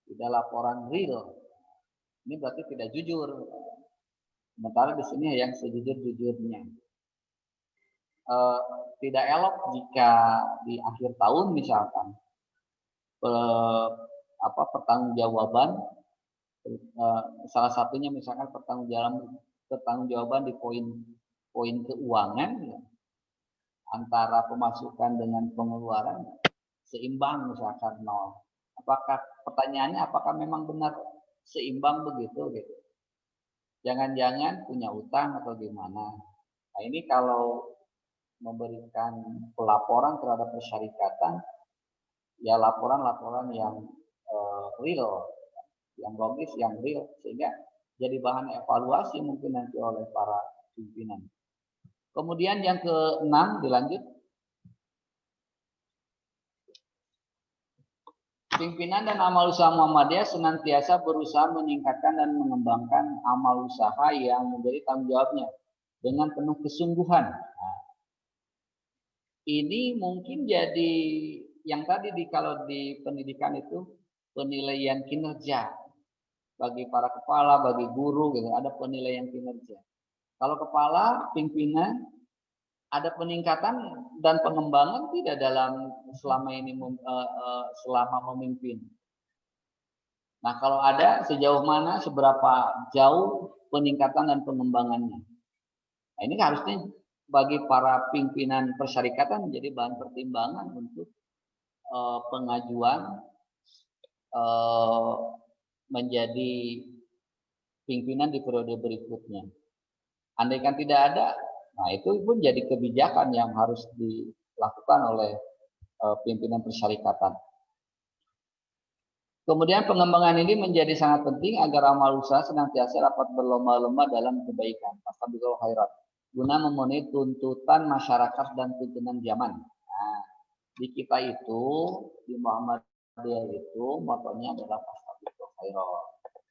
Tidak laporan real. Ini berarti tidak jujur. Sementara di sini yang sejujur-jujurnya. Tidak elok jika di akhir tahun misalkan pertanggungjawaban salah satunya misalkan pertanggungjawaban di poin keuangan ya, antara pemasukan dengan pengeluaran seimbang misalkan nol. Apakah pertanyaannya apakah memang benar seimbang begitu gitu? Jangan-jangan punya utang atau gimana? Nah ini kalau memberikan pelaporan terhadap persyarikatan, ya laporan-laporan yang real, yang logis, yang real, sehingga jadi bahan evaluasi mungkin nanti oleh para pimpinan. Kemudian yang ke-6 dilanjut. Pimpinan dan amal usaha Muhammadiyah senantiasa berusaha meningkatkan dan mengembangkan amal usaha yang menjadi tanggung jawabnya dengan penuh kesungguhan. Nah, ini mungkin jadi yang tadi kalau di pendidikan itu penilaian kinerja. Bagi para kepala, bagi guru, gitu, ada penilaian kinerja. Kalau kepala, pimpinan, ada peningkatan dan pengembangan tidak dalam selama ini selama memimpin. Nah, kalau ada, sejauh mana, seberapa jauh peningkatan dan pengembangannya. Nah, ini harusnya bagi para pimpinan persyarikatan menjadi bahan pertimbangan untuk pengajuan menjadi pimpinan di periode berikutnya. Andaikan tidak ada, nah itu pun jadi kebijakan yang harus dilakukan oleh pimpinan persyarikatan. Kemudian pengembangan ini menjadi sangat penting agar amal usaha senantiasa dapat berlomba-lomba dalam kebaikan, fastabiqul khairat, guna memenuhi tuntutan masyarakat dan tuntunan zaman. Nah, di kita itu, di Muhammadiyah itu, motonya adalah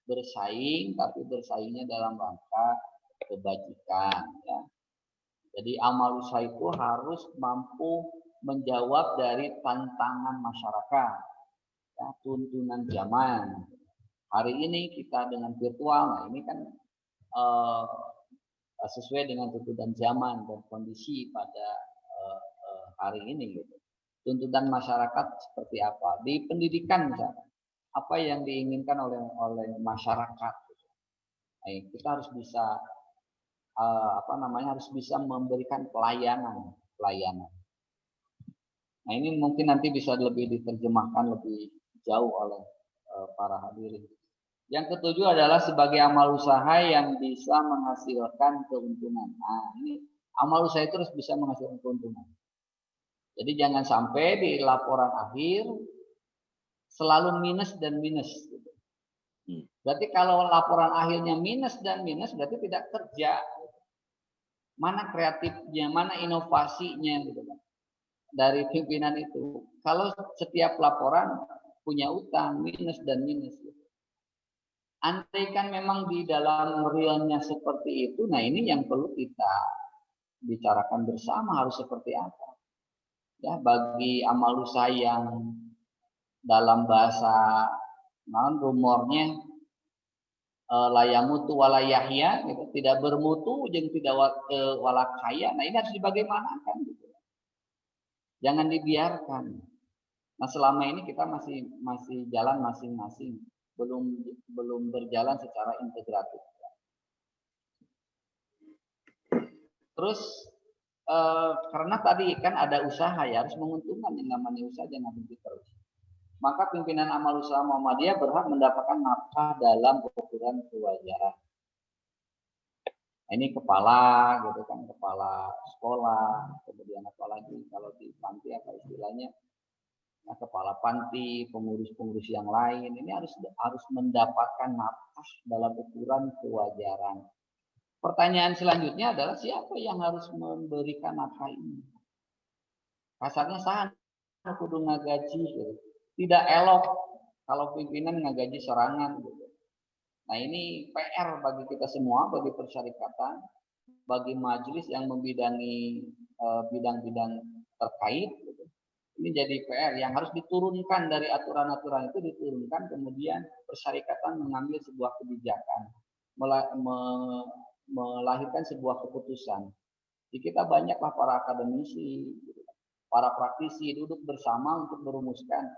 bersaing, tapi bersaingnya dalam rangka kebajikan ya. Jadi amal usaha itu harus mampu menjawab dari tantangan masyarakat ya, tuntunan zaman. Hari ini kita dengan virtual, nah ini kan sesuai dengan tuntutan zaman dan kondisi pada hari ini gitu. Tuntutan masyarakat seperti apa di pendidikan misalnya, apa yang diinginkan oleh masyarakat. Nah, kita harus bisa harus bisa memberikan pelayanan. Nah, ini mungkin nanti bisa lebih diterjemahkan lebih jauh oleh para hadirin. Yang ketujuh adalah sebagai amal usaha yang bisa menghasilkan keuntungan. Nah, ini amal usaha itu harus bisa menghasilkan keuntungan. Jadi jangan sampai di laporan akhir selalu minus dan minus. Berarti kalau laporan akhirnya minus dan minus, berarti tidak kerja. Mana kreatifnya, mana inovasinya, gitu kan? dari pimpinan itu. Kalau setiap laporan punya utang, minus dan minus. Andaikan memang di dalam realnya seperti itu, nah ini yang perlu kita bicarakan bersama harus seperti apa. Ya, bagi amal usaha yang dalam bahasa rumornya layamutu walayahya, gitu, tidak bermutu jeung tidak walakaya. Nah ini harus dibagaimanakan gitu. Jangan dibiarkan. Nah selama ini kita masih jalan masing-masing, belum berjalan secara integratif. Terus karena tadi kan ada usaha ya, harus menguntungkan, yang namanya usaha jangan berhenti terus. Maka pimpinan amal usaha Muhammadiyah berhak mendapatkan nafkah dalam ukuran kewajaran. Ini kepala gitu kan, kepala sekolah, kemudian apalagi kalau di panti apa istilahnya, nah, kepala panti, pengurus-pengurus yang lain ini harus mendapatkan nafkah dalam ukuran kewajaran. Pertanyaan selanjutnya adalah siapa yang harus memberikan nafkah ini? Kasarnya sah kudu ngagaji, gitu. Tidak elok kalau pimpinan ngagaji serangan. Gitu. Nah ini PR bagi kita semua, bagi persyarikatan, bagi majelis yang membidangi bidang-bidang terkait. Gitu. Ini jadi PR yang harus diturunkan dari aturan-aturan itu, diturunkan, kemudian persyarikatan mengambil sebuah kebijakan, melahirkan sebuah keputusan. Jadi kita banyaklah para akademisi, para praktisi duduk bersama untuk merumuskan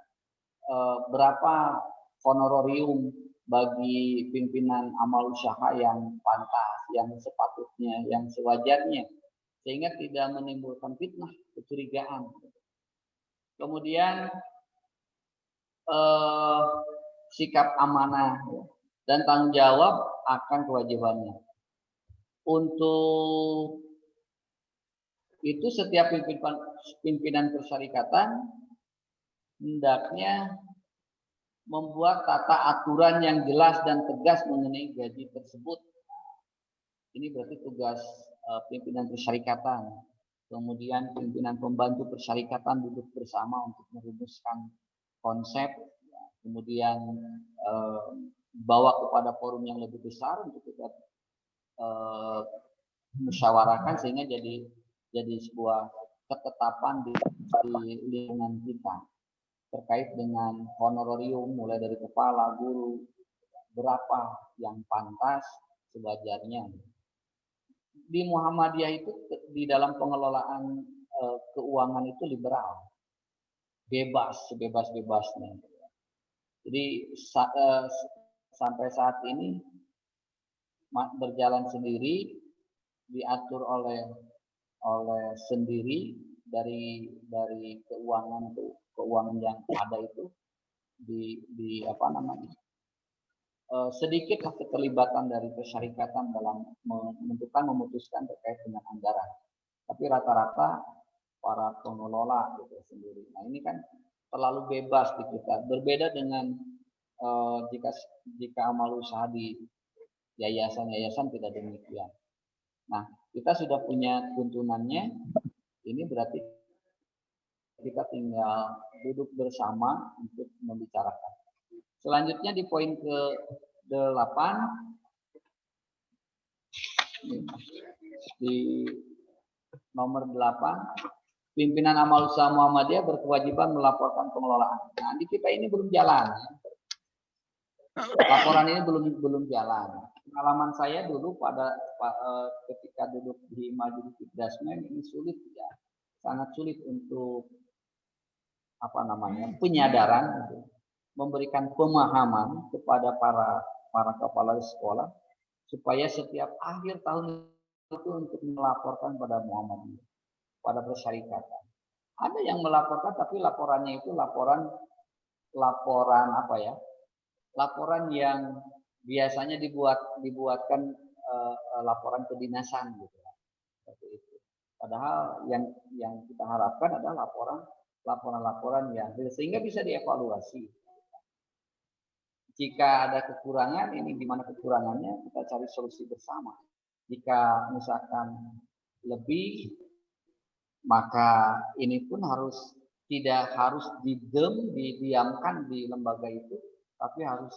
berapa honorarium bagi pimpinan amal usaha yang pantas, yang sepatutnya, yang sewajarnya, sehingga tidak menimbulkan fitnah, kecurigaan. Kemudian sikap amanah dan tanggung jawab akan kewajibannya. Untuk itu setiap pimpinan persyarikatan hendaknya membuat tata aturan yang jelas dan tegas mengenai gaji tersebut. Ini berarti tugas pimpinan persyarikatan. Kemudian pimpinan pembantu persyarikatan duduk bersama untuk merumuskan konsep, kemudian bawa kepada forum yang lebih besar untuk kita musyawarahkan sehingga jadi sebuah ketetapan di lingkungan kita terkait dengan honorarium mulai dari kepala, guru, berapa yang pantas sewajarnya. Di Muhammadiyah itu di dalam pengelolaan keuangan itu liberal, bebas, sebebas-bebasnya. Jadi sampai saat ini berjalan sendiri, diatur oleh sendiri dari keuangan yang ada itu di apa namanya, sedikit keterlibatan dari persyarikatan dalam memutuskan terkait dengan anggaran, tapi rata-rata para pengelola gitu sendiri. Nah ini kan terlalu bebas di kita, berbeda dengan jika amal usaha di yayasan tidak demikian. Nah kita sudah punya tuntunannya, ini berarti kita tinggal duduk bersama untuk membicarakan. Selanjutnya di poin ke-8, di nomor 8, pimpinan amal usaha Muhammadiyah berkewajiban melaporkan pengelolaan. Nah, di kita ini belum jalan. Laporan ini belum jalan. Pengalaman saya dulu ketika duduk di majelis Ibdasmen ini sulit ya, sangat sulit untuk penyadaran, memberikan pemahaman kepada para kepala sekolah supaya setiap akhir tahun itu untuk melaporkan pada Muhammadiyah, pada persyarikatan. Ada yang melaporkan tapi laporannya itu laporan laporan yang biasanya dibuatkan laporan kedinasan gitu. Seperti itu. Padahal yang kita harapkan adalah laporan yang real, sehingga bisa dievaluasi. Jika ada kekurangan, ini di mana kekurangannya, kita cari solusi bersama. Jika misalkan lebih, Maka ini pun tidak harus didiamkan di lembaga itu, tapi harus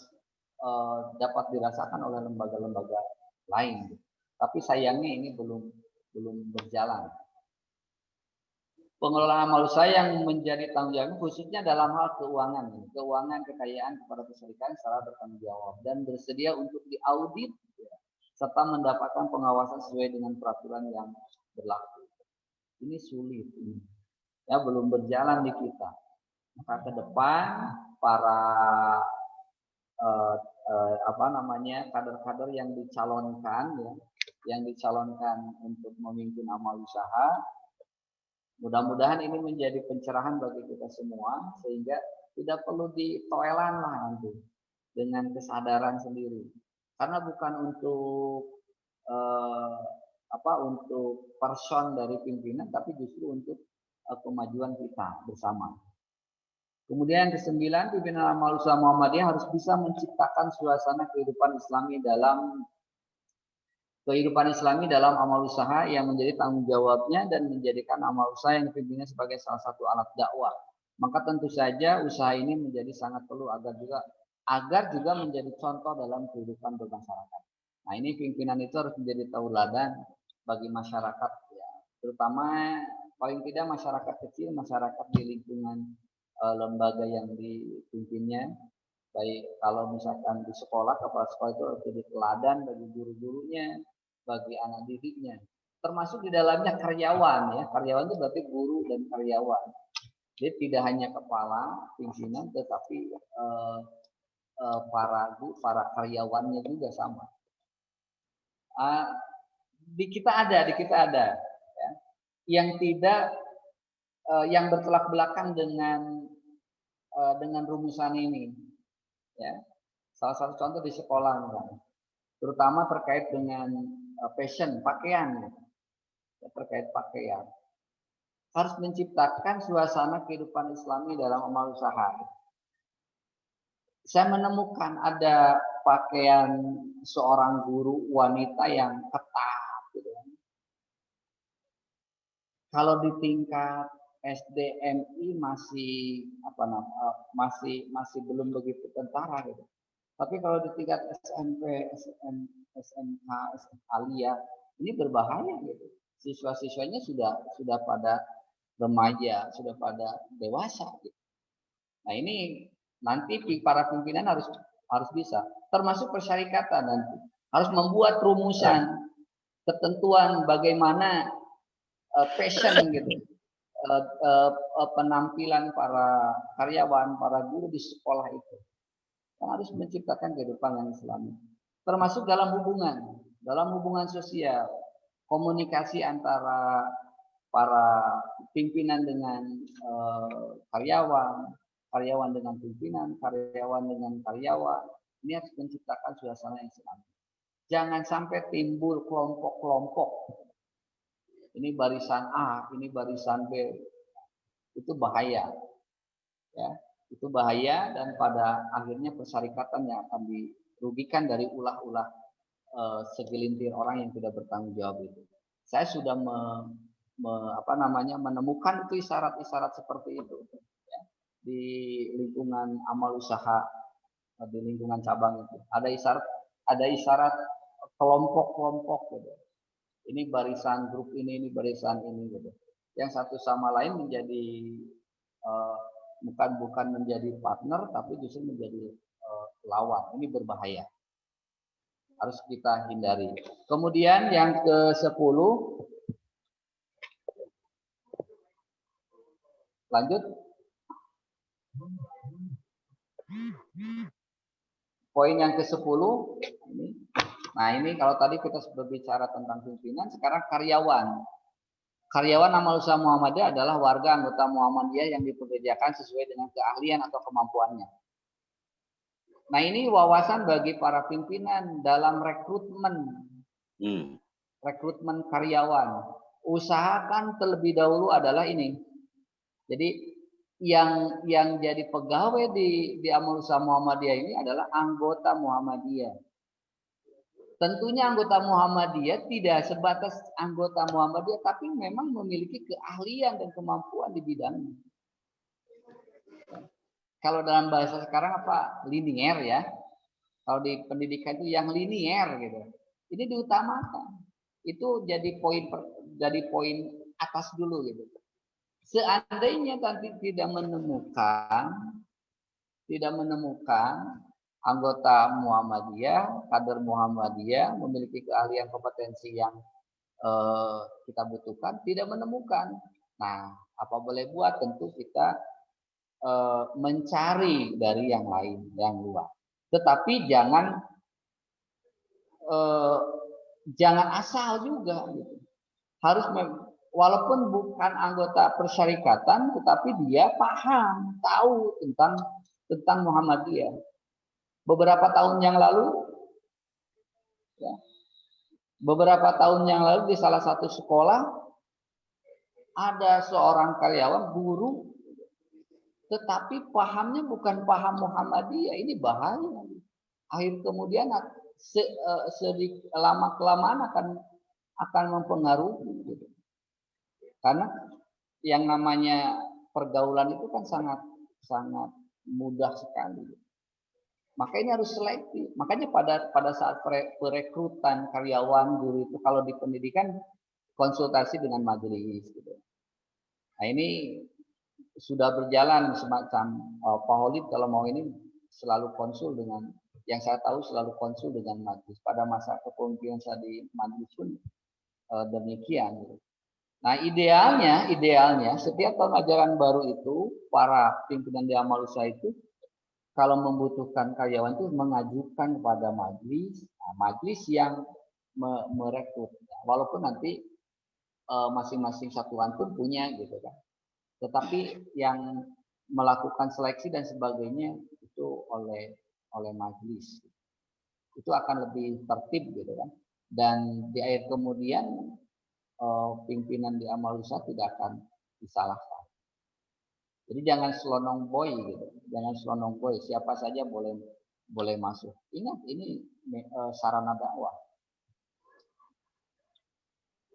dapat dirasakan oleh lembaga-lembaga lain. Tapi sayangnya ini belum berjalan. Pengelolaan amal usaha yang menjadi tanggung jawab khususnya dalam hal keuangan kekayaan kepada peserta secara bertanggung jawab dan bersedia untuk diaudit serta mendapatkan pengawasan sesuai dengan peraturan yang berlaku. Ini sulit ini. Ya, belum berjalan di kita. Maka ke depan para kader-kader yang dicalonkan untuk memimpin amal usaha, mudah-mudahan ini menjadi pencerahan bagi kita semua sehingga tidak perlu ditoelan lah nanti dengan kesadaran sendiri. Karena bukan untuk untuk person dari pimpinan, tapi justru untuk kemajuan kita bersama. Kemudian yang ke-9, pimpinan amal usaha Muhammadiyah harus bisa menciptakan suasana kehidupan Islami dalam amal usaha yang menjadi tanggung jawabnya dan menjadikan amal usaha yang dipimpinnya sebagai salah satu alat dakwah. Maka tentu saja usaha ini menjadi sangat perlu agar juga menjadi contoh dalam kehidupan bermasyarakat. Nah, ini pimpinan itu harus menjadi tauladan bagi masyarakat ya, terutama paling tidak masyarakat kecil, masyarakat di lingkungan lembaga yang dipimpinnya. Baik kalau misalkan di sekolah, kepala sekolah itu harus jadi teladan bagi guru-gurunya, bagi anak didiknya, termasuk di dalamnya karyawan ya. Karyawan itu berarti guru dan karyawan. Jadi tidak hanya kepala pimpinan, tetapi para karyawannya juga sama. Di kita ada ya, yang tidak yang bertolak belakang dengan rumusan ini ya. Salah satu contoh di sekolah terutama terkait dengan fashion, pakaian ya, terkait pakaian harus menciptakan suasana kehidupan Islami dalam amal usaha. Saya menemukan ada pakaian seorang guru wanita yang ketat gitu. Kalau di tingkat SDMI masih masih belum begitu kentara gitu. Tapi kalau di tingkat SMP, SMK, alia ini berbahaya gitu. Siswa-siswanya sudah pada remaja, sudah pada dewasa gitu. Nah, ini nanti para pimpinan harus bisa, termasuk persyarikatan nanti harus membuat rumusan ketentuan bagaimana fashion gitu, penampilan para karyawan, para guru di sekolah itu. Kan harus menciptakan kehidupan yang Islami, termasuk dalam hubungan sosial, komunikasi antara para pimpinan dengan karyawan dengan pimpinan, karyawan dengan karyawan. Ini harus menciptakan suasana yang Islami. Jangan sampai timbul kelompok-kelompok. Ini barisan A, ini barisan B. Itu bahaya. Ya, itu bahaya dan pada akhirnya persyarikatan yang akan dirugikan dari ulah-ulah segelintir orang yang tidak bertanggung jawab itu. Saya sudah menemukan itu isyarat-isyarat seperti itu ya, di lingkungan amal usaha, di lingkungan cabang itu. Ada isyarat kelompok-kelompok gitu. Ini barisan grup ini barisan ini gitu. Yang satu sama lain menjadi bukan menjadi partner, tapi justru menjadi lawan. Ini berbahaya. Harus kita hindari. Kemudian yang ke-10, lanjut. Poin yang ke-10 ini. Nah, ini kalau tadi kita berbicara tentang pimpinan, sekarang karyawan. Karyawan amal usaha Muhammadiyah adalah warga anggota Muhammadiyah yang dipekerjakan sesuai dengan keahlian atau kemampuannya. Nah, ini wawasan bagi para pimpinan dalam rekrutmen. Rekrutmen karyawan. Usahakan terlebih dahulu adalah ini. Jadi yang jadi pegawai di amal usaha Muhammadiyah ini adalah anggota Muhammadiyah. tentunya anggota Muhammadiyah tidak sebatas anggota Muhammadiyah, tapi memang memiliki keahlian dan kemampuan di bidangnya. Kalau dalam bahasa sekarang apa? Linier ya. Kalau di pendidikan itu yang linier gitu. Ini diutamakan. Itu jadi poin atas dulu gitu. Seandainya nanti tidak menemukan anggota Muhammadiyah, kader Muhammadiyah memiliki keahlian kompetensi yang kita butuhkan, tidak menemukan. Nah, apa boleh buat? Tentu kita mencari dari yang lain, yang luar. Tetapi jangan asal juga gitu. Harus walaupun bukan anggota persyarikatan, tetapi dia paham, tahu tentang Muhammadiyah. Beberapa tahun yang lalu di salah satu sekolah ada seorang karyawan guru, tetapi pahamnya bukan paham Muhammadiyah. Ini bahaya. Akhir kemudian lama kelamaan akan mempengaruhi. Gitu. Karena yang namanya pergaulan itu kan sangat mudah sekali. Maka ini harus selektif. Makanya pada saat perekrutan karyawan guru itu kalau di pendidikan konsultasi dengan majelis. Gitu. Nah ini sudah berjalan semacam Pak Holid kalau mau ini selalu konsul dengan, yang saya tahu selalu konsul dengan majelis. Pada masa kepemimpinan saya di majelis pun demikian. Gitu. Nah idealnya setiap tahun ajaran baru itu para pimpinan di amal usaha itu kalau membutuhkan karyawan itu mengajukan kepada majelis, majelis yang merekrut. Walaupun nanti masing-masing satuan pun punya gitu kan. Tetapi yang melakukan seleksi dan sebagainya itu oleh majelis. Itu akan lebih tertib gitu kan. Dan di akhir kemudian pimpinan di amal usaha tidak akan disalahkan. Jadi jangan selonong boy gitu. Jangan selonong boy, siapa saja boleh masuk. Ingat ini sarana dakwah.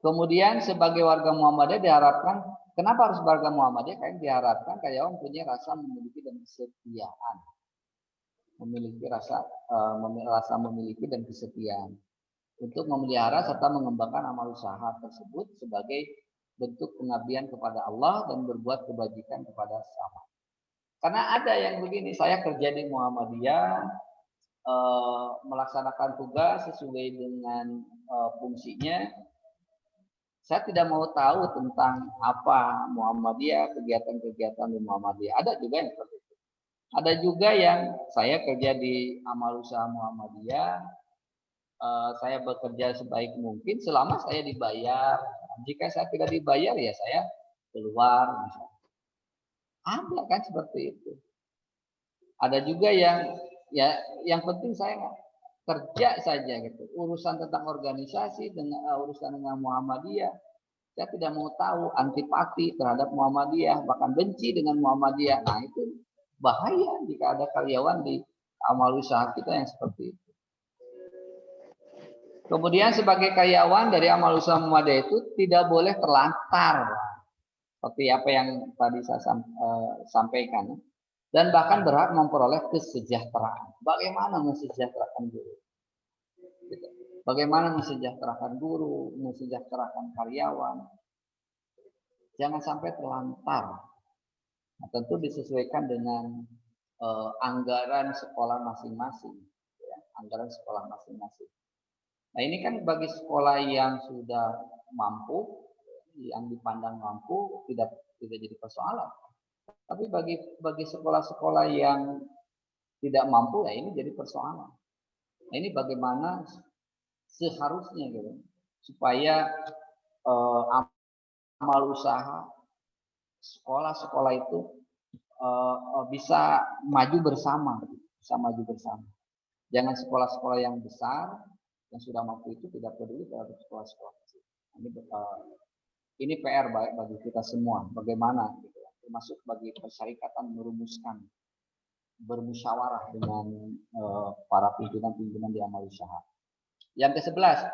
Kemudian sebagai warga Muhammadiyah diharapkan, kenapa harus warga Muhammadiyah? Karena diharapkan karyawan punya rasa memiliki dan kesetiaan. Memiliki rasa memiliki dan kesetiaan untuk memelihara serta mengembangkan amal usaha tersebut sebagai bentuk pengabdian kepada Allah dan berbuat kebajikan kepada sesama. Karena ada yang begini, saya kerja di Muhammadiyah, melaksanakan tugas sesuai dengan fungsinya. Saya tidak mau tahu tentang apa Muhammadiyah, kegiatan-kegiatan di Muhammadiyah. Ada juga yang seperti itu. Ada juga yang saya kerja di amal usaha Muhammadiyah, saya bekerja sebaik mungkin selama saya dibayar. Jika saya tidak dibayar ya saya keluar. Misalnya. Ada kan seperti itu. Ada juga yang penting saya kerja saja gitu. Urusan tentang organisasi urusan dengan Muhammadiyah, saya tidak mau tahu, antipati terhadap Muhammadiyah, bahkan benci dengan Muhammadiyah. Nah itu bahaya jika ada karyawan di amal usaha kita yang seperti itu. Kemudian sebagai karyawan dari amal usaha Muhammadiyah itu tidak boleh terlantar, seperti apa yang tadi saya sampaikan, dan bahkan berhak memperoleh kesejahteraan. Bagaimana mensejahterakan guru? Bagaimana mensejahterakan guru, mensejahterakan karyawan? Jangan sampai terlantar. Nah, tentu disesuaikan dengan anggaran sekolah masing-masing, ya, anggaran sekolah masing-masing. Nah ini kan bagi sekolah yang sudah mampu, yang dipandang mampu tidak jadi persoalan. Tapi bagi sekolah-sekolah yang tidak mampu, ya ini jadi persoalan. Nah ini bagaimana seharusnya gitu, supaya amal usaha sekolah-sekolah itu bisa maju bersama, Jangan sekolah-sekolah yang besar yang sudah mampu itu tidak peduli terhadap sekolah-sekolah kecil. Ini PR bagi kita semua. Bagaimana, gitu, termasuk bagi persyarikatan merumuskan, bermusyawarah dengan para pimpinan-pimpinan di amal usaha. Yang ke-11,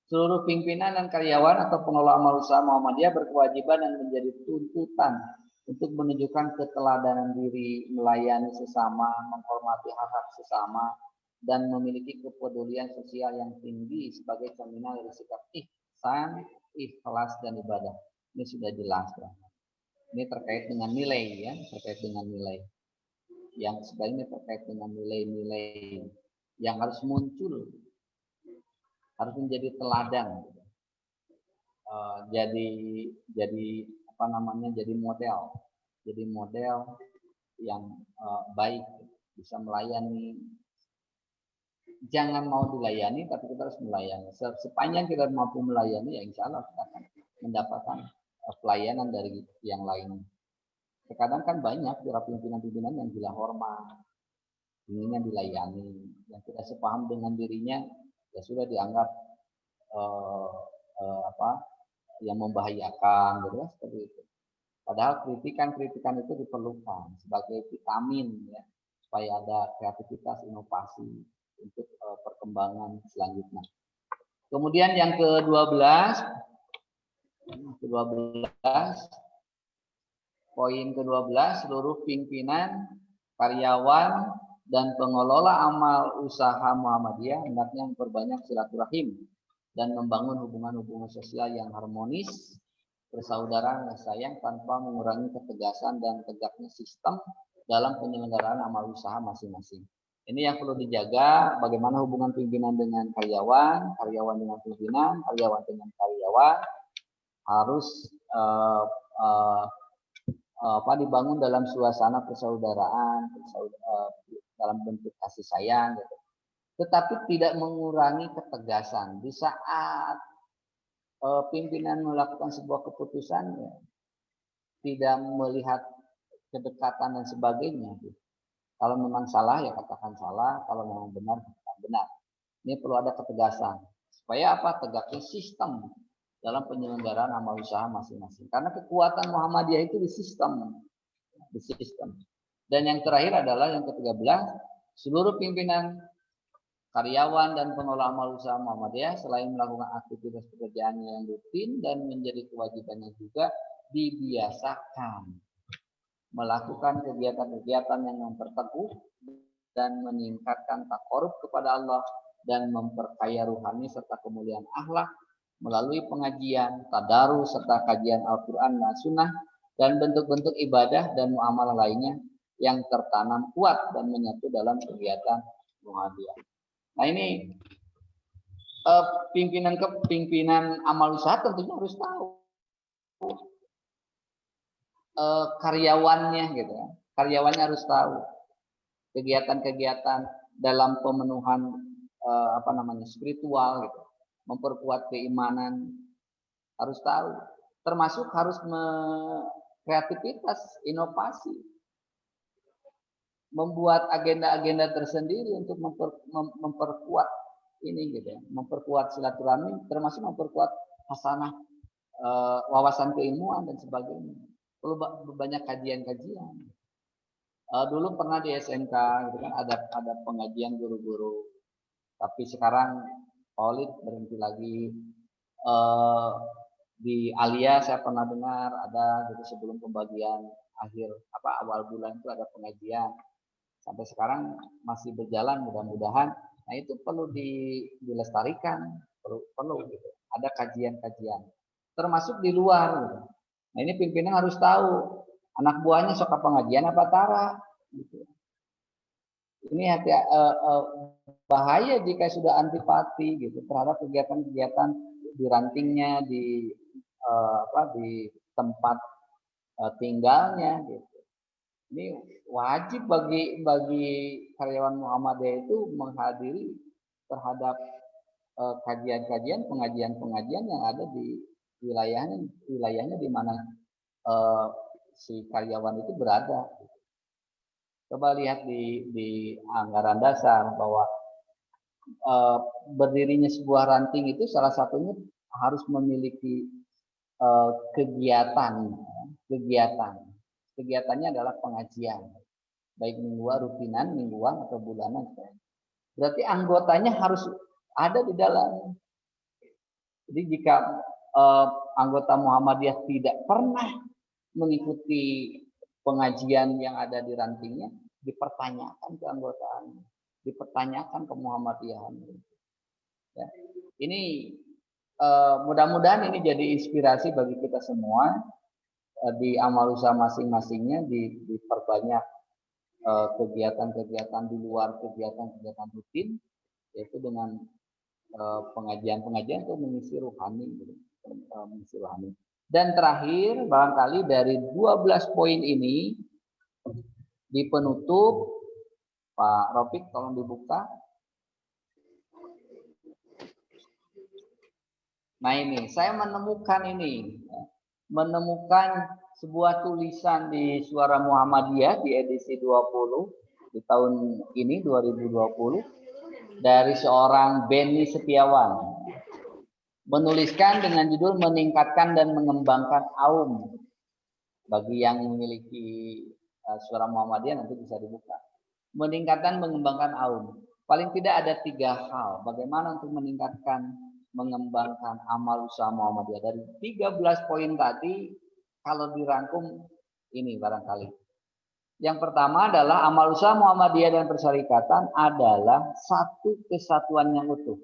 seluruh pimpinan dan karyawan atau pengelola amal usaha Muhammadiyah berkewajiban dan menjadi tuntutan untuk menunjukkan keteladanan diri, melayani sesama, menghormati hak-hak sesama, dan memiliki kepedulian sosial yang tinggi sebagai cerminan dari sikap ihsan, ikhlas, dan ibadah. Ini sudah jelas, ya. Ini terkait dengan nilai, ya, terkait dengan nilai. Yang sebenarnya terkait dengan nilai-nilai yang harus muncul, harus menjadi teladan, jadi apa namanya, jadi model yang baik, bisa melayani. Jangan mau dilayani, tapi kita harus melayani. Sepanjang kita mampu melayani, ya insya Allah kita akan mendapatkan pelayanan dari yang lain. Terkadang kan banyak para pimpinan-pimpinan yang gila hormat, inginnya dilayani, yang tidak sepaham dengan dirinya, ya sudah dianggap yang membahayakan, gitu ya, seperti itu. Padahal kritikan-kritikan itu diperlukan sebagai vitamin, ya, supaya ada kreativitas, inovasi untuk perkembangan selanjutnya. Kemudian yang ke-12, poin ke-12, seluruh pimpinan, karyawan, dan pengelola amal usaha Muhammadiyah hendaknya memperbanyak silaturahim dan membangun hubungan-hubungan sosial yang harmonis, persaudaraan dan sayang tanpa mengurangi ketegasan dan tegaknya sistem dalam penyelenggaraan amal usaha masing-masing. Ini yang perlu dijaga, bagaimana hubungan pimpinan dengan karyawan, karyawan dengan pimpinan, karyawan dengan karyawan, harus dibangun dalam suasana persaudaraan, dalam bentuk kasih sayang, gitu. Tetapi tidak mengurangi ketegasan. Di saat pimpinan melakukan sebuah keputusan, ya, tidak melihat kedekatan dan sebagainya. Gitu. Kalau memang salah, ya katakan salah. Kalau memang benar, katakan benar. Ini perlu ada ketegasan. Supaya apa? Tegaknya sistem dalam penyelenggaraan amal usaha masing-masing. Karena kekuatan Muhammadiyah itu di sistem. Dan yang terakhir adalah yang ke-13, seluruh pimpinan, karyawan, dan pengelola amal usaha Muhammadiyah selain melakukan aktivitas pekerjaannya yang rutin dan menjadi kewajibannya juga dibiasakan melakukan kegiatan-kegiatan yang memperteguh dan meningkatkan takarub kepada Allah dan memperkaya ruhani serta kemuliaan akhlak melalui pengajian, tadarus serta kajian Al-Quran dan Sunnah dan bentuk-bentuk ibadah dan muamalah lainnya yang tertanam kuat dan menyatu dalam kegiatan Muhammadiyah. Nah ini pimpinan amal usaha tentunya harus tahu karyawannya, gitu ya. Karyawannya harus tahu kegiatan-kegiatan dalam pemenuhan spiritual, gitu, memperkuat keimanan, harus tahu. Termasuk harus kreativitas, inovasi, membuat agenda-agenda tersendiri untuk memperkuat ini, gitu ya, memperkuat silaturahmi, termasuk memperkuat hasanah wawasan keilmuan dan sebagainya. Perlu banyak kajian-kajian. Dulu pernah di SMK, gitu kan, ada pengajian guru-guru, tapi sekarang Paulid berhenti lagi. Di Alia saya pernah dengar ada, gitu, sebelum pembagian awal bulan itu ada pengajian. Sampai sekarang masih berjalan, mudah-mudahan. Nah itu perlu dilestarikan, perlu gitu. Ada kajian-kajian, termasuk di luar. Gitu. Nah ini pimpinan harus tahu anak buahnya suka pengajian apa tara. Gitu. Ini bahaya jika sudah antipati, gitu, terhadap kegiatan-kegiatan di rantingnya, di tempat tinggalnya, gitu. Ini wajib bagi karyawan Muhammadiyah itu menghadiri terhadap kajian-kajian, pengajian-pengajian yang ada di wilayahnya di mana si karyawan itu berada. Coba lihat di anggaran dasar bahwa berdirinya sebuah ranting itu salah satunya harus memiliki kegiatannya adalah pengajian, baik mingguan, rutinan, mingguan atau bulanan. Berarti anggotanya harus ada di dalam. Jadi jika anggota Muhammadiyah tidak pernah mengikuti pengajian yang ada di rantingnya, dipertanyakan keanggotaannya, dipertanyakan ke Muhammadiyahan. Ya. Ini mudah-mudahan ini jadi inspirasi bagi kita semua di amal usaha masing-masingnya, diperbanyak kegiatan-kegiatan di luar kegiatan-kegiatan rutin, yaitu dengan pengajian-pengajian untuk mengisi rohani, mengisi rohani. Dan terakhir, barangkali dari 12 poin ini di penutup, Pak Rofik tolong dibuka. Nah ini, saya menemukan sebuah tulisan di Suara Muhammadiyah di edisi 20 di tahun ini 2020 dari seorang Benny Setiawan, menuliskan dengan judul meningkatkan dan mengembangkan aum. Bagi yang memiliki Suara Muhammadiyah nanti bisa dibuka. Meningkatkan, mengembangkan aum. Paling tidak ada 3 hal bagaimana untuk meningkatkan, mengembangkan amal usaha Muhammadiyah. Dari 13 poin tadi, kalau dirangkum ini barangkali. Yang pertama adalah amal usaha Muhammadiyah dan persyarikatan adalah satu kesatuan yang utuh.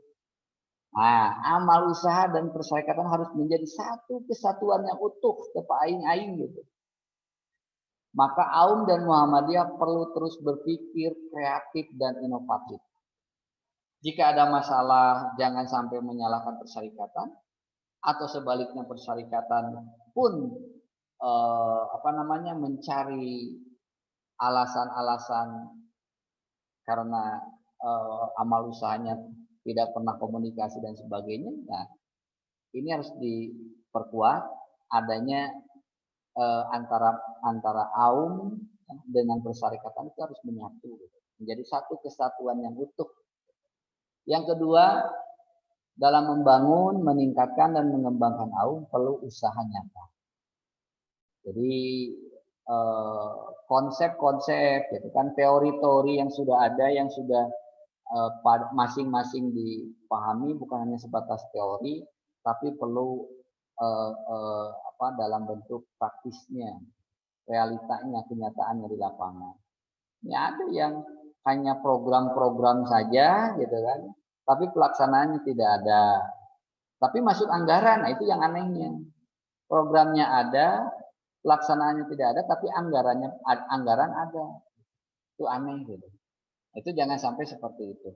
Nah, amal usaha dan persyarikatan harus menjadi satu kesatuan yang utuh, kepaing-aing gitu. Maka Aum dan Muhammadiyah perlu terus berpikir kreatif dan inovatif. Jika ada masalah, jangan sampai menyalahkan persyarikatan, atau sebaliknya persyarikatan pun mencari alasan-alasan karena amal usahanya tidak pernah komunikasi dan sebagainya. Nah, ini harus diperkuat adanya antara Aum dengan persyarikatan itu harus menyatu, menjadi satu kesatuan yang utuh. Yang kedua, dalam membangun, meningkatkan dan mengembangkan Aum perlu usaha nyata. Jadi konsep-konsep, gitu kan, teori-teori yang sudah ada, yang sudah masing-masing dipahami, bukan hanya sebatas teori, tapi perlu dalam bentuk praktisnya, realitanya, kenyataannya di lapangan. Ini ada yang hanya program-program saja, gitu kan, tapi pelaksanaannya tidak ada. Tapi masuk anggaran, nah itu yang anehnya. Programnya ada, pelaksanaannya tidak ada, tapi anggaran ada. Itu aneh gitu. Itu jangan sampai seperti itu.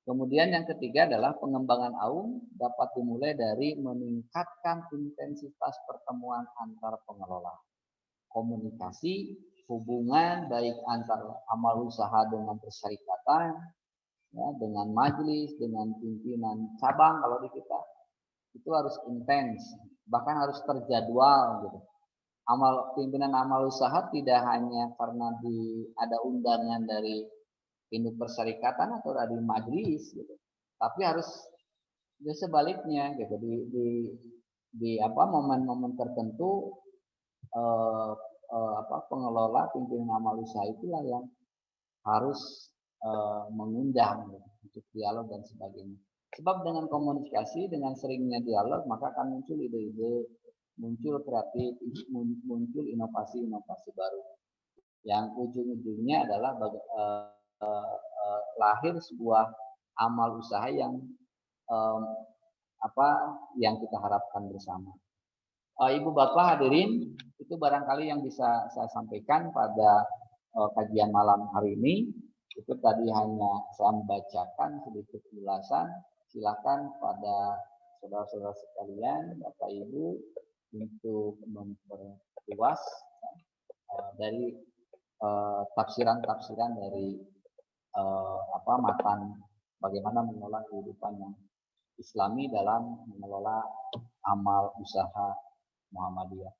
Kemudian yang ketiga adalah pengembangan Aum dapat dimulai dari meningkatkan intensitas pertemuan antar pengelola. Komunikasi, hubungan baik antar amal usaha dengan persyarikatan, ya, dengan majelis, dengan pimpinan cabang kalau di kita. Itu harus intens, bahkan harus terjadwal gitu. Pimpinan amal usaha tidak hanya karena ada undangan dari induk persyarikatan atau dari majelis gitu, tapi harus sebaliknya gitu, di momen-momen tertentu pengelola pimpinan amal usaha itulah yang harus mengundang gitu, untuk dialog dan sebagainya. Sebab dengan komunikasi, dengan seringnya dialog, maka akan muncul ide-ide, muncul kreatif, muncul inovasi-inovasi baru. Yang ujung-ujungnya adalah lahir sebuah amal usaha yang kita harapkan bersama. Ibu Bapak hadirin, itu barangkali yang bisa saya sampaikan pada kajian malam hari ini. Itu tadi hanya saya membacakan sedikit ulasan. Silakan pada saudara-saudara sekalian, Bapak Ibu, untuk memperluas dari tafsiran-tafsiran dari matan bagaimana mengelola kehidupan yang Islami dalam mengelola amal usaha Muhammadiyah.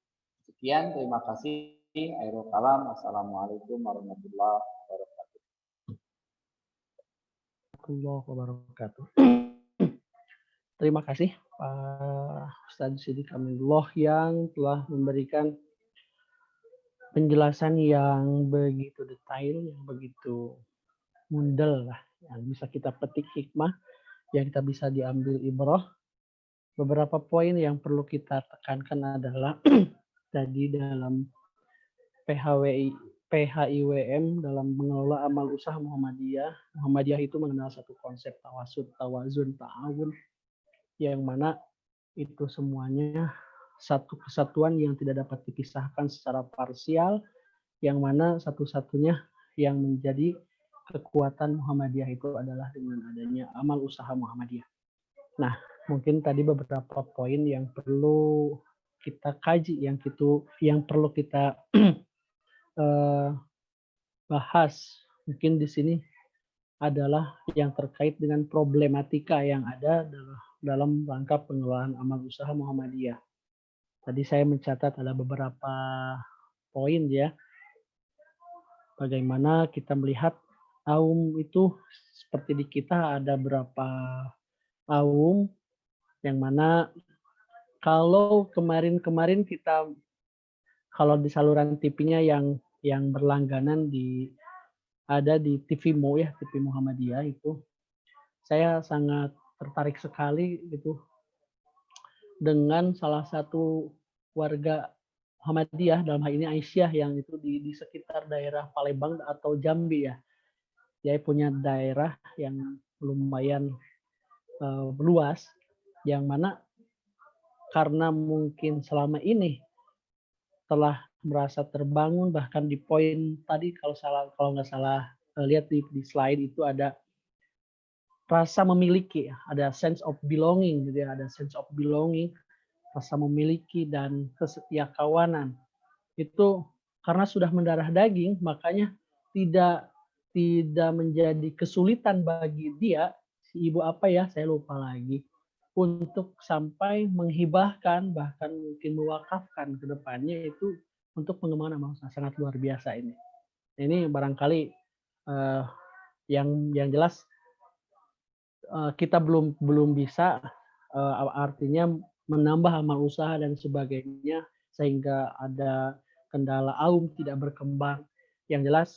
Sekian, terima kasih. Akhirul kalam. Assalamualaikum warahmatullahi wabarakatuh. Terima kasih Pak Ustadz Siddiq Aminullah yang telah memberikan penjelasan yang begitu detail, yang begitu mundel lah, yang bisa kita petik hikmah yang kita bisa diambil ibrah. Beberapa poin yang perlu kita tekankan adalah tadi dalam PHIWM dalam mengelola amal usaha Muhammadiyah. Muhammadiyah itu mengenal satu konsep tawasud, tawazun, ta'awun, yang mana itu semuanya satu kesatuan yang tidak dapat dipisahkan secara parsial, yang mana satu-satunya yang menjadi kekuatan Muhammadiyah itu adalah dengan adanya amal usaha Muhammadiyah. Nah, mungkin tadi beberapa poin yang perlu kita kaji, yang perlu kita bahas mungkin di sini adalah yang terkait dengan problematika yang ada dalam rangka pengelolaan amal usaha Muhammadiyah. Tadi saya mencatat ada beberapa poin ya. Bagaimana kita melihat aum itu seperti di kita ada berapa aum yang mana kalau kemarin-kemarin kita kalau di saluran TV-nya yang berlangganan ada di TV Mo ya, TV Muhammadiyah itu saya sangat tertarik sekali gitu dengan salah satu warga Muhammadiyah dalam hal ini Aisyah yang itu di sekitar daerah Palembang atau Jambi ya. Dia punya daerah yang lumayan luas yang mana karena mungkin selama ini telah merasa terbangun bahkan di poin tadi kalau nggak salah lihat di slide itu ada rasa memiliki, ada sense of belonging, gitu ya, ada sense of belonging, rasa memiliki dan kesetia kawanan. Itu karena sudah mendarah daging, makanya tidak menjadi kesulitan bagi dia, si ibu apa ya, saya lupa lagi, untuk sampai menghibahkan, bahkan mungkin mewakafkan ke depannya itu untuk pengembangan amal usaha. Sangat luar biasa ini. Ini barangkali yang jelas kita belum bisa artinya menambah amal usaha dan sebagainya sehingga ada kendala aum tidak berkembang. Yang jelas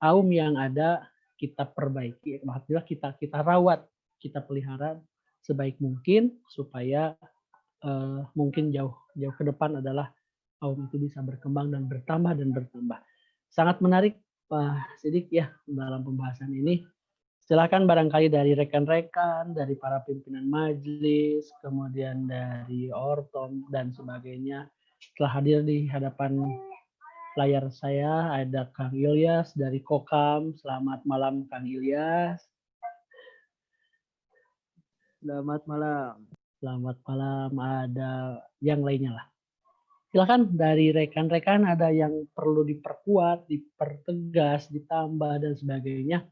aum yang ada kita perbaiki, maksudnya kita rawat, kita pelihara sebaik mungkin supaya mungkin jauh ke depan adalah aum itu bisa berkembang dan bertambah. Sangat menarik Pak Sidik ya dalam pembahasan ini. Silakan barangkali dari rekan-rekan, dari para pimpinan majelis, kemudian dari Ortom dan sebagainya telah hadir di hadapan layar saya. Ada Kang Ilyas dari Kokam. Selamat malam Kang Ilyas. Selamat malam. Selamat malam. Ada yang lainnya lah. Silakan dari rekan-rekan ada yang perlu diperkuat, dipertegas, ditambah dan sebagainya.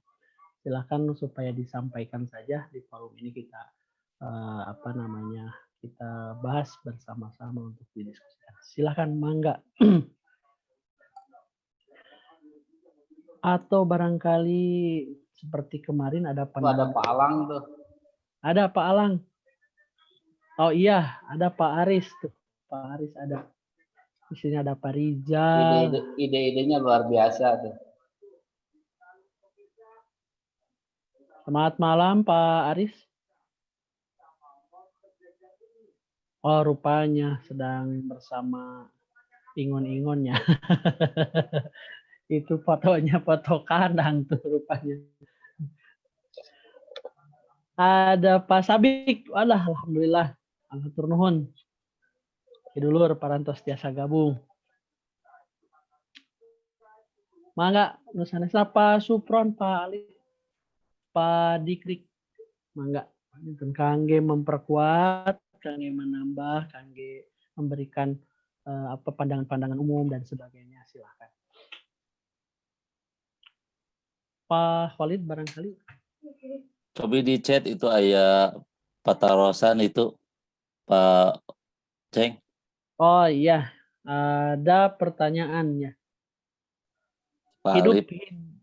Silakan supaya disampaikan saja di forum ini kita kita bahas bersama-sama untuk didiskusikan. Silakan mangga. Atau barangkali seperti kemarin ada Ada Pak Alang tuh. Ada Pak Alang. Oh iya, ada Pak Aris tuh. Pak Aris ada. Di sini ada Pak Rijal. Ide-idenya luar biasa tuh. Selamat malam Pak Aris. Oh rupanya sedang bersama ingon-ingonnya. Itu fotonya foto kandang tuh rupanya. Ada Pak Sabik. Walah alhamdulillah. Alhamdulillah nuhun. Dulur parantos tiasa gabung. Mangga nusanesna Pak Supron, Pak Ali, Pak Dikrik. Mangga kangge memperkuat, kangge menambah, kangge memberikan pandangan-pandangan umum dan sebagainya. Silakan. Pak Khalid barangkali. Coba di chat itu ayah patarosan itu Pak Ceng. Oh iya, ada pertanyaannya. Pak Alip.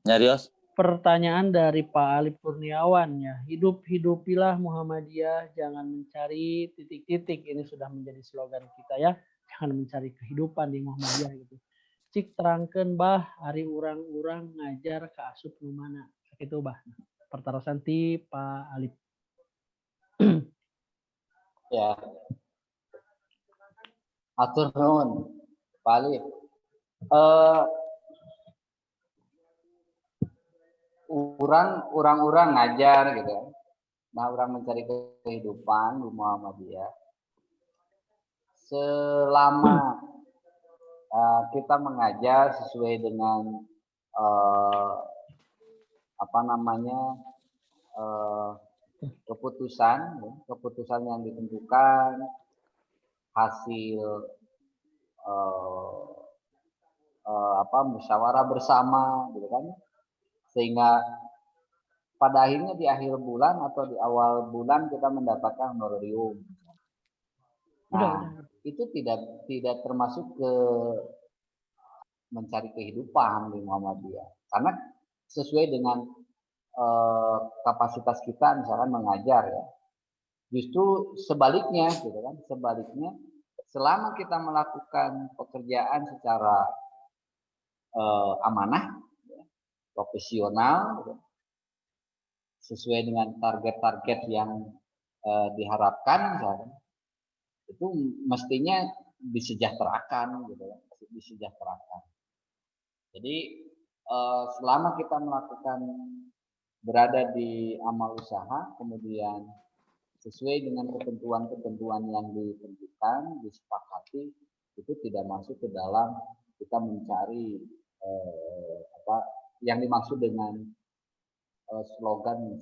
Nyarios. Pertanyaan dari Pak Alip Kurniawan ya. Hidupilah Muhammadiyah, jangan mencari titik-titik. Ini sudah menjadi slogan kita ya. Jangan mencari kehidupan di Muhammadiyah gitu. Cik terangkan bah, hari urang-urang ngajar ke asup nu mana. Itu bah. Pertarosan ti Pak Alip. Ya, atur nuhun. Balik. Orang ngajar gitu ya. Nah, orang mencari kehidupan di Muhammadiyah. Selama kita mengajar sesuai dengan keputusan yang ditentukan, hasil musyawarah bersama, gitu kan, sehingga pada akhirnya di akhir bulan atau di awal bulan kita mendapatkan honorarium. Nah, itu tidak termasuk ke mencari kehidupan di Muhammadiyah, karena sesuai dengan kapasitas kita, misalkan mengajar ya. Justru sebaliknya, gitu kan? Sebaliknya, selama kita melakukan pekerjaan secara amanah, ya, profesional, gitu, sesuai dengan target-target yang diharapkan, misalkan, itu mestinya disejahterakan, gitu kan? Disejahterakan. Jadi selama kita berada di amal usaha, kemudian sesuai dengan ketentuan-ketentuan yang ditentukan, disepakati, itu tidak masuk ke dalam kita mencari yang dimaksud dengan slogan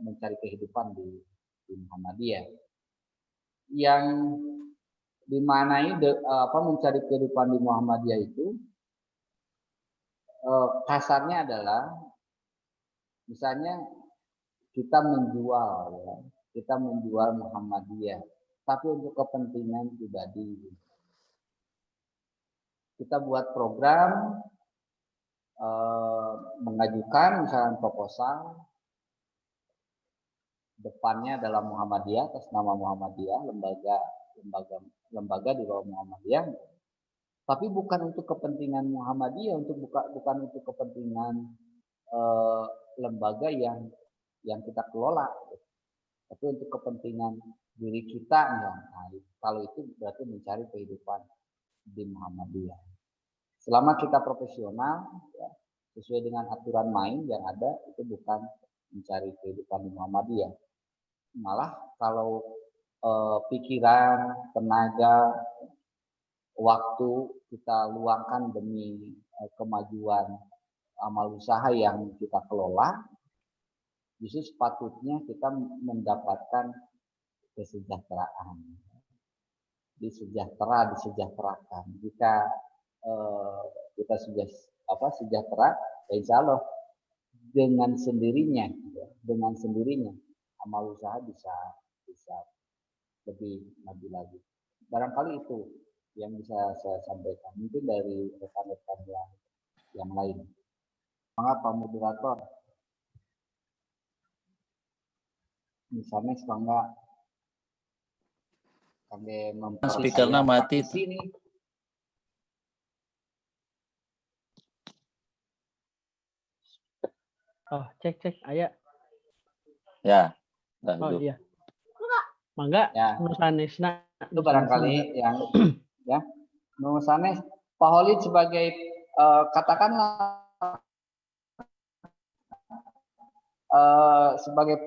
mencari kehidupan di Muhammadiyah. Yang dimanai mencari kehidupan di Muhammadiyah itu kasarnya adalah misalnya kita menjual Muhammadiyah, tapi untuk kepentingan pribadi. Kita buat program, mengajukan misalnya proposal, depannya adalah Muhammadiyah, atas nama Muhammadiyah, lembaga di bawah Muhammadiyah, tapi bukan untuk kepentingan Muhammadiyah, bukan untuk kepentingan lembaga yang kita kelola, tapi untuk kepentingan diri kita. Nah, kalau itu berarti mencari kehidupan di Muhammadiyah. Selama kita profesional, ya, sesuai dengan aturan main yang ada, itu bukan mencari kehidupan di Muhammadiyah. Malah kalau pikiran, tenaga, waktu kita luangkan demi kemajuan amal usaha yang kita kelola, justru sepatutnya kita mendapatkan kesejahteraan, disejahterakan. Jika kita sudah sejahtera, ya insya Allah dengan sendirinya amal usaha bisa lebih maju lagi. Barangkali itu yang bisa saya sampaikan, mungkin dari rekan-rekan yang lain. Mengapa moderator? Misalnya semoga kami Speakernya mati. Sini. Oh, cek ayah. Ya. Oh iya. Mangga ya. Nusanesna. Itu barangkali yang ya. Nusanes Pak Holid sebagai katakanlah sebagai